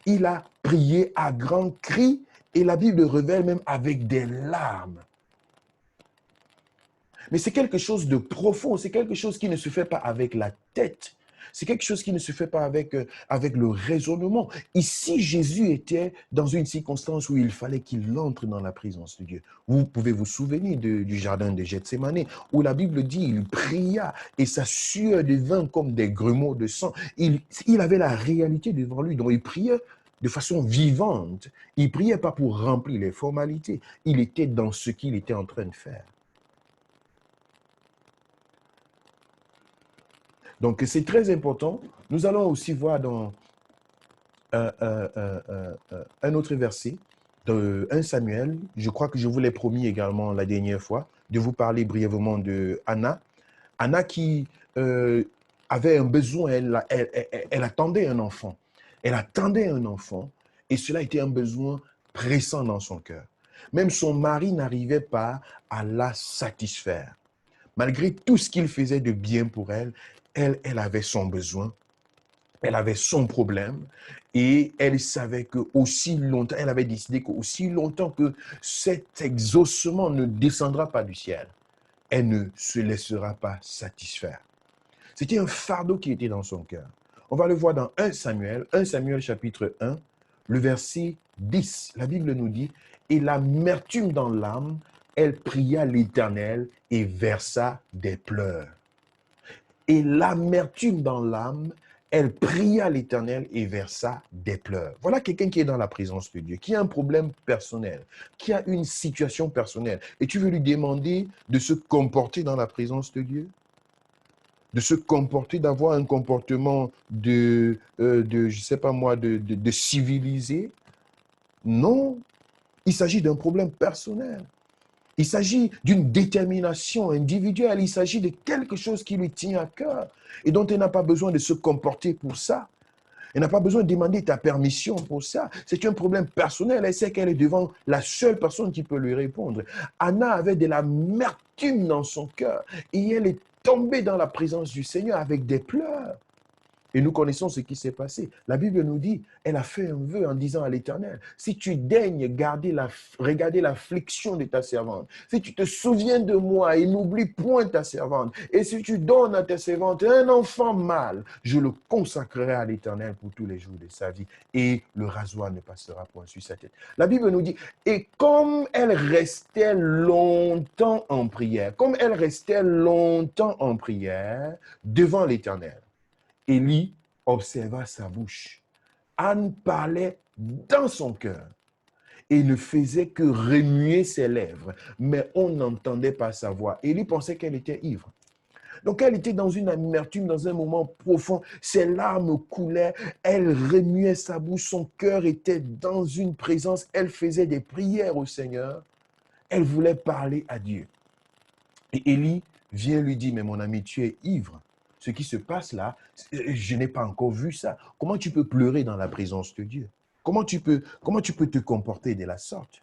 Il a prié à grands cris et la Bible révèle même avec des larmes. Mais c'est quelque chose de profond, c'est quelque chose qui ne se fait pas avec la tête. C'est quelque chose qui ne se fait pas avec le raisonnement. Ici, Jésus était dans une circonstance où il fallait qu'il entre dans la présence de Dieu. Vous pouvez vous souvenir du jardin de Gethsémani, où la Bible dit il pria et sa sueur devint comme des grumeaux de sang. Il avait la réalité devant lui, donc il priait de façon vivante. Il ne priait pas pour remplir les formalités. Il était dans ce qu'il était en train de faire. Donc, c'est très important. Nous allons aussi voir dans un autre verset, de 1 Samuel. Je crois que je vous l'ai promis également la dernière fois, de vous parler brièvement de Anna. Anna qui avait un besoin, elle attendait un enfant. Elle attendait un enfant et cela était un besoin pressant dans son cœur. Même son mari n'arrivait pas à la satisfaire. Malgré tout ce qu'il faisait de bien pour elle, elle avait son besoin, elle avait son problème et elle savait que aussi longtemps, elle avait décidé qu'aussi longtemps que cet exaucement ne descendra pas du ciel, elle ne se laissera pas satisfaire. C'était un fardeau qui était dans son cœur. On va le voir dans 1 Samuel chapitre 1, le verset 10. La Bible nous dit, « Et l'amertume dans l'âme, elle pria l'Éternel et versa des pleurs. » Et l'amertume dans l'âme, elle pria l'Éternel et versa des pleurs. Voilà quelqu'un qui est dans la présence de Dieu, qui a un problème personnel, qui a une situation personnelle. Et tu veux lui demander de se comporter dans la présence de Dieu? De se comporter, d'avoir un comportement je sais pas moi, de civilisé? Non, il s'agit d'un problème personnel. Il s'agit d'une détermination individuelle. Il s'agit de quelque chose qui lui tient à cœur et dont elle n'a pas besoin de se comporter pour ça. Elle n'a pas besoin de demander ta permission pour ça. C'est un problème personnel. Elle sait qu'elle est devant la seule personne qui peut lui répondre. Anna avait de l'amertume dans son cœur et elle est tombée dans la présence du Seigneur avec des pleurs. Et nous connaissons ce qui s'est passé. La Bible nous dit, elle a fait un vœu en disant à l'Éternel, si tu daignes regarder l'affliction de ta servante, si tu te souviens de moi et n'oublie point ta servante, et si tu donnes à ta servante un enfant mâle, je le consacrerai à l'Éternel pour tous les jours de sa vie, et le rasoir ne passera point sur sa tête. La Bible nous dit, et comme elle restait longtemps en prière, devant l'Éternel, Élie observa sa bouche. Anne parlait dans son cœur. et ne faisait que remuer ses lèvres, mais on n'entendait pas sa voix. Élie pensait qu'elle était ivre. Donc elle était dans une amertume, dans un moment profond. Ses larmes coulaient, elle remuait sa bouche, son cœur était dans une présence. Elle faisait des prières au Seigneur. Elle voulait parler à Dieu. Et Élie vient lui dire, mais mon ami, tu es ivre. Ce qui se passe là, je n'ai pas encore vu ça. Comment tu peux pleurer dans la présence de Dieu? Comment tu peux te comporter de la sorte?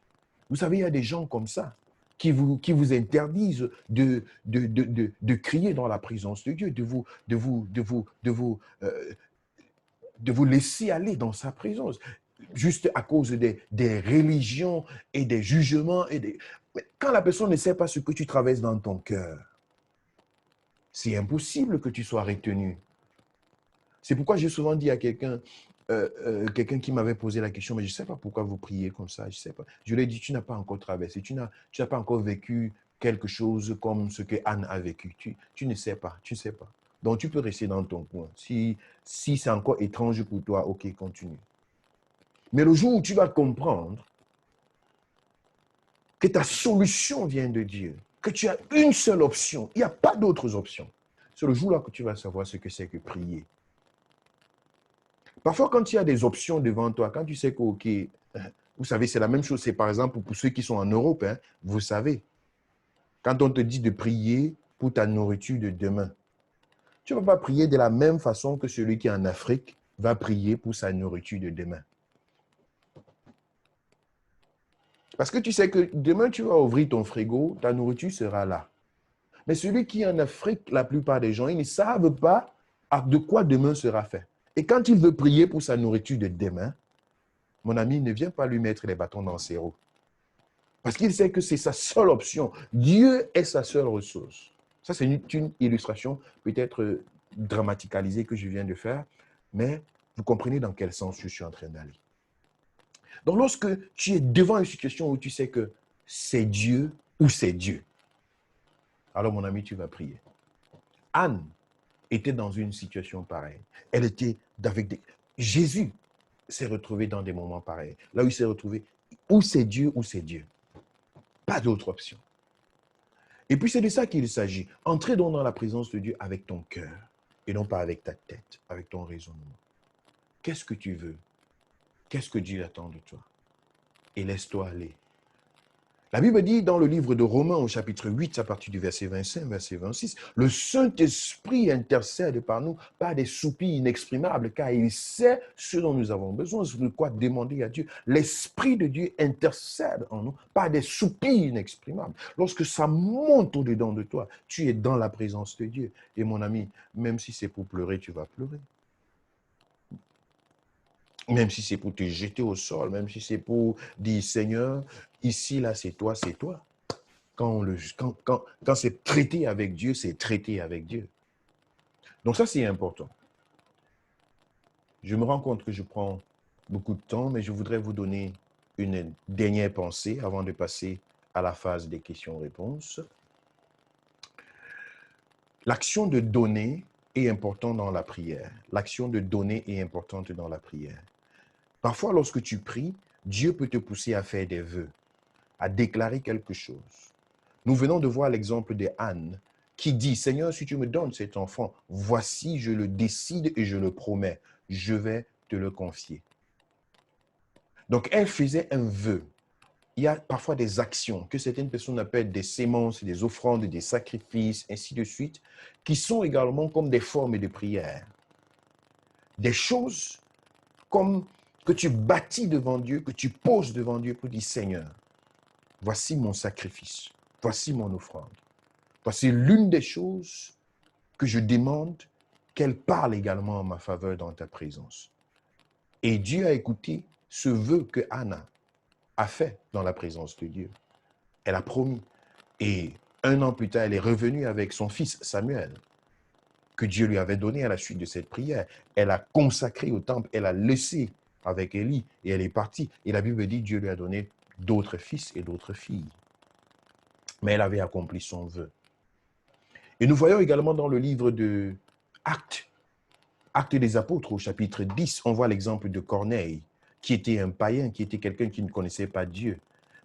Vous savez, il y a des gens comme ça qui vous interdisent de crier dans la présence de Dieu, de vous laisser aller dans sa présence, juste à cause des religions et des jugements. Mais quand la personne ne sait pas ce que tu traverses dans ton cœur, c'est impossible que tu sois retenu. C'est pourquoi j'ai souvent dit à quelqu'un qui m'avait posé la question, mais je ne sais pas pourquoi vous priez comme ça, je ne sais pas. Je lui ai dit, tu n'as pas encore traversé, tu n'as pas encore vécu quelque chose comme ce que Anne a vécu. Tu ne sais pas, tu ne sais pas. Donc tu peux rester dans ton coin. Si c'est encore étrange pour toi, ok, continue. Mais le jour où tu vas comprendre que ta solution vient de Dieu, que tu as une seule option, il n'y a pas d'autres options, c'est le jour-là que tu vas savoir ce que c'est que prier. Parfois, quand il y a des options devant toi, quand tu sais que, ok, vous savez, c'est la même chose, c'est par exemple pour ceux qui sont en Europe, hein, vous savez, quand on te dit de prier pour ta nourriture de demain, tu ne vas pas prier de la même façon que celui qui est en Afrique va prier pour sa nourriture de demain. Parce que tu sais que demain, tu vas ouvrir ton frigo, ta nourriture sera là. Mais celui qui est en Afrique, la plupart des gens, ils ne savent pas de quoi demain sera fait. Et quand il veut prier pour sa nourriture de demain, mon ami, ne vient pas lui mettre les bâtons dans ses roues. Parce qu'il sait que c'est sa seule option. Dieu est sa seule ressource. Ça, c'est une illustration peut-être dramaticalisée que je viens de faire, mais vous comprenez dans quel sens je suis en train d'aller. Donc, lorsque tu es devant une situation où tu sais que c'est Dieu ou c'est Dieu, alors mon ami, tu vas prier. Anne était dans une situation pareille. Elle était avec des... Jésus s'est retrouvé dans des moments pareils. Là où il s'est retrouvé, ou c'est Dieu ou c'est Dieu. Pas d'autre option. Et puis c'est de ça qu'il s'agit. Entrer donc dans la présence de Dieu avec ton cœur et non pas avec ta tête, avec ton raisonnement. Qu'est-ce que tu veux? Qu'est-ce que Dieu attend de toi? Et laisse-toi aller. La Bible dit dans le livre de Romains au chapitre 8, à partir du verset 25, verset 26, le Saint-Esprit intercède par nous par des soupirs inexprimables, car il sait ce dont nous avons besoin, c'est de quoi demander à Dieu. L'Esprit de Dieu intercède en nous par des soupirs inexprimables. Lorsque ça monte au-dedans de toi, tu es dans la présence de Dieu. Et mon ami, même si c'est pour pleurer, tu vas pleurer. Même si c'est pour te jeter au sol, même si c'est pour dire, Seigneur, ici, là, c'est toi, c'est toi. Quand c'est traité avec Dieu, c'est traité avec Dieu. Donc ça, c'est important. Je me rends compte que je prends beaucoup de temps, mais je voudrais vous donner une dernière pensée avant de passer à la phase des questions-réponses. L'action de donner est importante dans la prière. L'action de donner est importante dans la prière. Parfois, lorsque tu pries, Dieu peut te pousser à faire des vœux, à déclarer quelque chose. Nous venons de voir l'exemple de Anne qui dit, Seigneur, si tu me donnes cet enfant, voici, je le décide et je le promets, je vais te le confier. Donc, elle faisait un vœu. Il y a parfois des actions que certaines personnes appellent des sémences, des offrandes, des sacrifices, ainsi de suite, qui sont également comme des formes de prière. Des choses comme que tu bâtis devant Dieu, que tu poses devant Dieu pour dire, Seigneur, voici mon sacrifice, voici mon offrande. Voici l'une des choses que je demande qu'elle parle également en ma faveur dans ta présence. Et Dieu a écouté ce vœu que Anna a fait dans la présence de Dieu. Elle a promis. Et 1 an plus tard, elle est revenue avec son fils Samuel, que Dieu lui avait donné à la suite de cette prière. Elle a consacré au temple, elle a laissé avec Élie et elle est partie. Et la Bible dit que Dieu lui a donné d'autres fils et d'autres filles. Mais elle avait accompli son vœu. Et nous voyons également dans le livre de Actes des Apôtres, au chapitre 10, on voit l'exemple de Corneille, qui était un païen, qui était quelqu'un qui ne connaissait pas Dieu.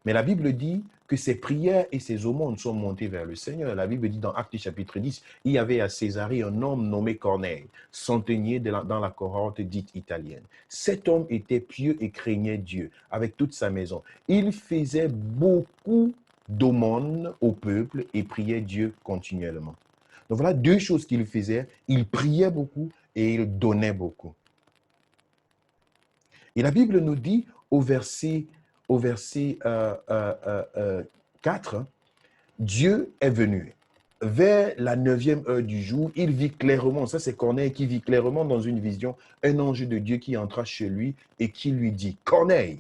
Mais la Bible dit que ses prières et ses aumônes sont montées vers le Seigneur. La Bible dit dans Actes chapitre 10, il y avait à Césarée un homme nommé Corneille, centenier dans la cohorte dite italienne. Cet homme était pieux et craignait Dieu avec toute sa maison. Il faisait beaucoup d'aumônes au peuple et priait Dieu continuellement. Donc voilà deux choses qu'il faisait. Il priait beaucoup et il donnait beaucoup. Et la Bible nous dit au verset 4, Dieu est venu. Vers la 9e heure du jour, il vit clairement, ça c'est Corneille qui vit clairement dans une vision, un ange de Dieu qui entra chez lui et qui lui dit, Corneille,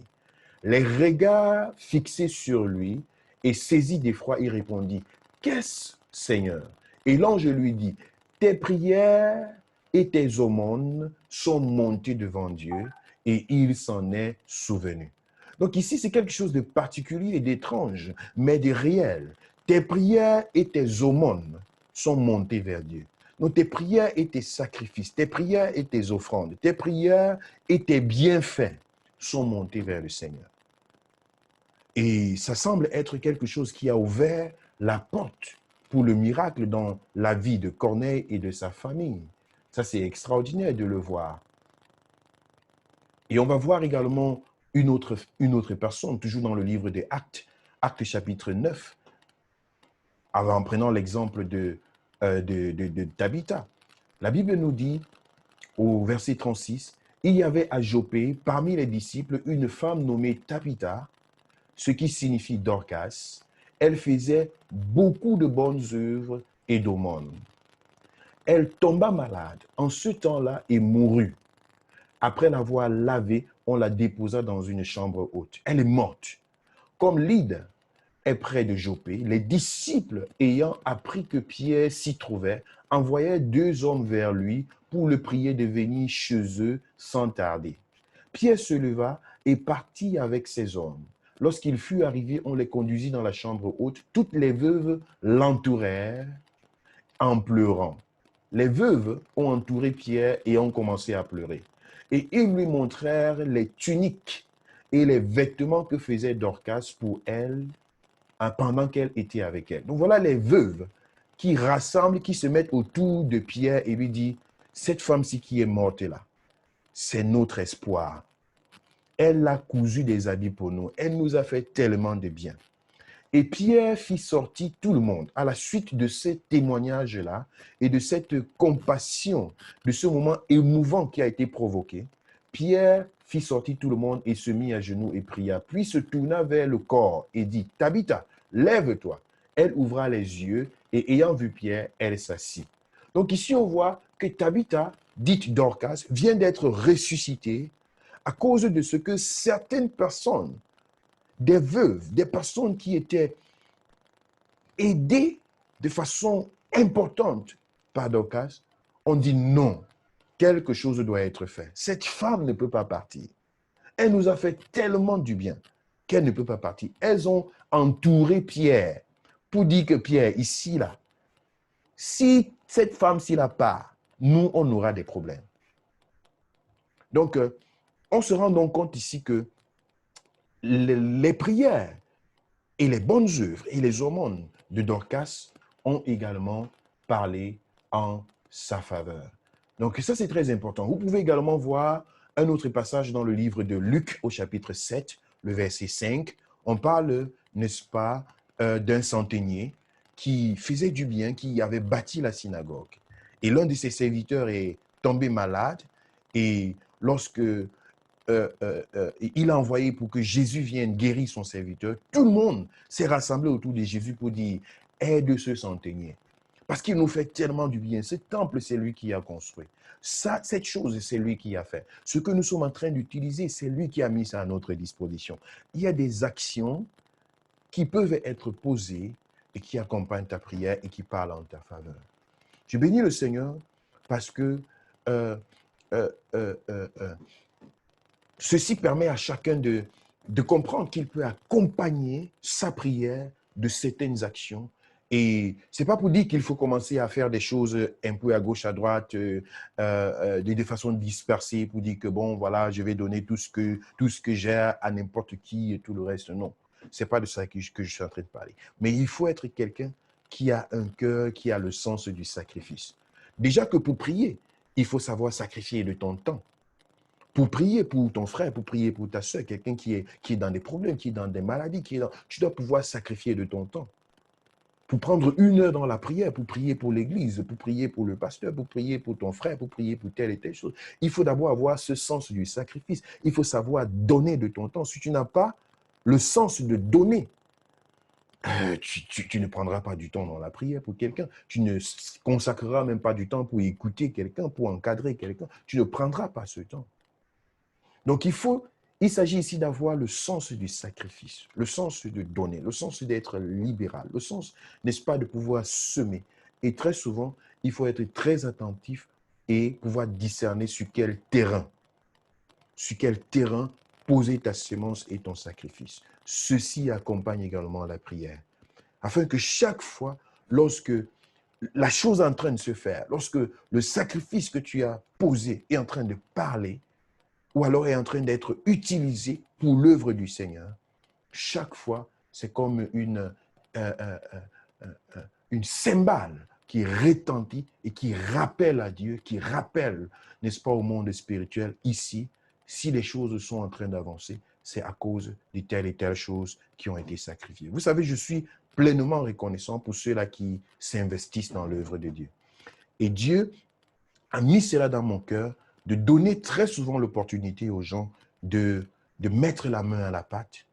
les regards fixés sur lui et saisi d'effroi, il répondit, qu'est-ce, Seigneur? Et l'ange lui dit, tes prières et tes aumônes sont montées devant Dieu et il s'en est souvenu. Donc ici, c'est quelque chose de particulier et d'étrange, mais de réel. Tes prières et tes aumônes sont montées vers Dieu. Donc tes prières et tes sacrifices, tes prières et tes offrandes, tes prières et tes bienfaits sont montés vers le Seigneur. Et ça semble être quelque chose qui a ouvert la porte pour le miracle dans la vie de Corneille et de sa famille. Ça, c'est extraordinaire de le voir. Et on va voir également une autre personne, toujours dans le livre des Actes, Actes chapitre 9, en prenant l'exemple de Tabitha. La Bible nous dit, au verset 36, il y avait à Joppé, parmi les disciples, une femme nommée Tabitha, ce qui signifie Dorcas. Elle faisait beaucoup de bonnes œuvres et d'aumônes. Elle tomba malade en ce temps-là et mourut. Après l'avoir lavée, on la déposa dans une chambre haute. Elle est morte. Comme Lyde est près de Joppé, les disciples, ayant appris que Pierre s'y trouvait, envoyèrent 2 hommes vers lui pour le prier de venir chez eux sans tarder. Pierre se leva et partit avec ces hommes. Lorsqu'il fut arrivé, on les conduisit dans la chambre haute. Toutes les veuves l'entourèrent en pleurant. Les veuves ont entouré Pierre et ont commencé à pleurer. Et ils lui montrèrent les tuniques et les vêtements que faisait Dorcas pour elle pendant qu'elle était avec elle. Donc voilà les veuves qui rassemblent, qui se mettent autour de Pierre et lui disent, cette femme-ci qui est morte là, c'est notre espoir. Elle a cousu des habits pour nous. Elle nous a fait tellement de bien. Et Pierre fit sortir tout le monde. À la suite de ce témoignage-là et de cette compassion, de ce moment émouvant qui a été provoqué, Pierre fit sortir tout le monde et se mit à genoux et pria. Puis se tourna vers le corps et dit, Tabitha, lève-toi. Elle ouvra les yeux et ayant vu Pierre, elle s'assit. Donc ici, on voit que Tabitha, dite Dorcas, vient d'être ressuscitée à cause de ce que certaines personnes, des veuves, des personnes qui étaient aidées de façon importante par Dorcas, ont dit non, quelque chose doit être fait. Cette femme ne peut pas partir. Elle nous a fait tellement du bien qu'elle ne peut pas partir. Elles ont entouré Pierre pour dire que Pierre, ici, là, si cette femme-ci la part, nous, on aura des problèmes. Donc, on se rend donc compte ici que les prières et les bonnes œuvres et les aumônes de Dorcas ont également parlé en sa faveur. Donc ça, c'est très important. Vous pouvez également voir un autre passage dans le livre de Luc au chapitre 7, le verset 5. On parle, n'est-ce pas, d'un centenier qui faisait du bien, qui avait bâti la synagogue. Et l'un de ses serviteurs est tombé malade et lorsque il a envoyé pour que Jésus vienne guérir son serviteur. Tout le monde s'est rassemblé autour de Jésus pour dire, aide ce centenier. Parce qu'il nous fait tellement du bien. Ce temple, c'est lui qui a construit. Ça, cette chose, c'est lui qui a fait. Ce que nous sommes en train d'utiliser, c'est lui qui a mis ça à notre disposition. Il y a des actions qui peuvent être posées et qui accompagnent ta prière et qui parlent en ta faveur. Je bénis le Seigneur parce que ceci permet à chacun de comprendre qu'il peut accompagner sa prière de certaines actions Et c'est pas pour dire qu'il faut commencer à faire des choses un peu à gauche, à droite, de façon dispersée, pour dire que bon, voilà, je vais donner tout ce que j'ai à n'importe qui et tout le reste. Non, c'est pas de ça que je suis en train de parler. Mais il faut être quelqu'un qui a un cœur, qui a le sens du sacrifice. Déjà que pour prier, il faut savoir sacrifier de ton temps. Pour prier pour ton frère, pour prier pour ta soeur, quelqu'un qui est dans des problèmes, qui est dans des maladies, tu dois pouvoir sacrifier de ton temps pour prendre 1 heure dans la prière, pour prier pour l'église, pour prier pour le pasteur, pour prier pour ton frère, pour prier pour telle et telle chose. Il faut d'abord avoir ce sens du sacrifice. Il faut savoir donner de ton temps. Si tu n'as pas le sens de donner, tu ne prendras pas du temps dans la prière pour quelqu'un. Tu ne consacreras même pas du temps pour écouter quelqu'un, pour encadrer quelqu'un. Tu ne prendras pas ce temps. Donc il s'agit ici d'avoir le sens du sacrifice, le sens de donner, le sens d'être libéral, le sens, n'est-ce pas, de pouvoir semer. Et très souvent, il faut être très attentif et pouvoir discerner sur quel terrain poser ta semence et ton sacrifice. Ceci accompagne également la prière, afin que chaque fois, lorsque la chose est en train de se faire, lorsque le sacrifice que tu as posé est en train de parler, ou alors est en train d'être utilisé pour l'œuvre du Seigneur, chaque fois, c'est comme une cymbale qui retentit et qui rappelle à Dieu, qui rappelle, n'est-ce pas, au monde spirituel, ici, si les choses sont en train d'avancer, c'est à cause de telle et telle chose qui ont été sacrifiées. Vous savez, je suis pleinement reconnaissant pour ceux-là qui s'investissent dans l'œuvre de Dieu. Et Dieu a mis cela dans mon cœur, de donner très souvent l'opportunité aux gens de mettre la main à la pâte.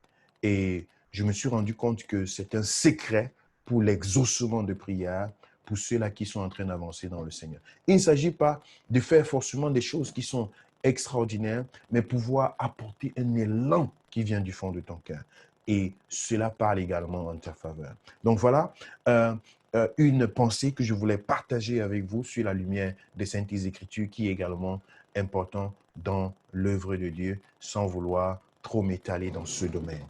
Et je me suis rendu compte que c'est un secret pour l'exaucement de prière, pour ceux-là qui sont en train d'avancer dans le Seigneur. Il ne s'agit pas de faire forcément des choses qui sont extraordinaires, mais pouvoir apporter un élan qui vient du fond de ton cœur. Et cela parle également en ta faveur. Donc voilà, une pensée que je voulais partager avec vous sur la lumière des Saintes Écritures, qui est également important dans l'œuvre de Dieu, sans vouloir trop m'étaler dans ce domaine.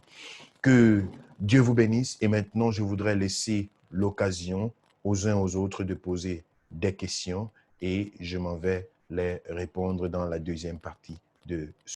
Que Dieu vous bénisse. Et maintenant, je voudrais laisser l'occasion aux uns aux autres de poser des questions et je m'en vais les répondre dans la deuxième partie de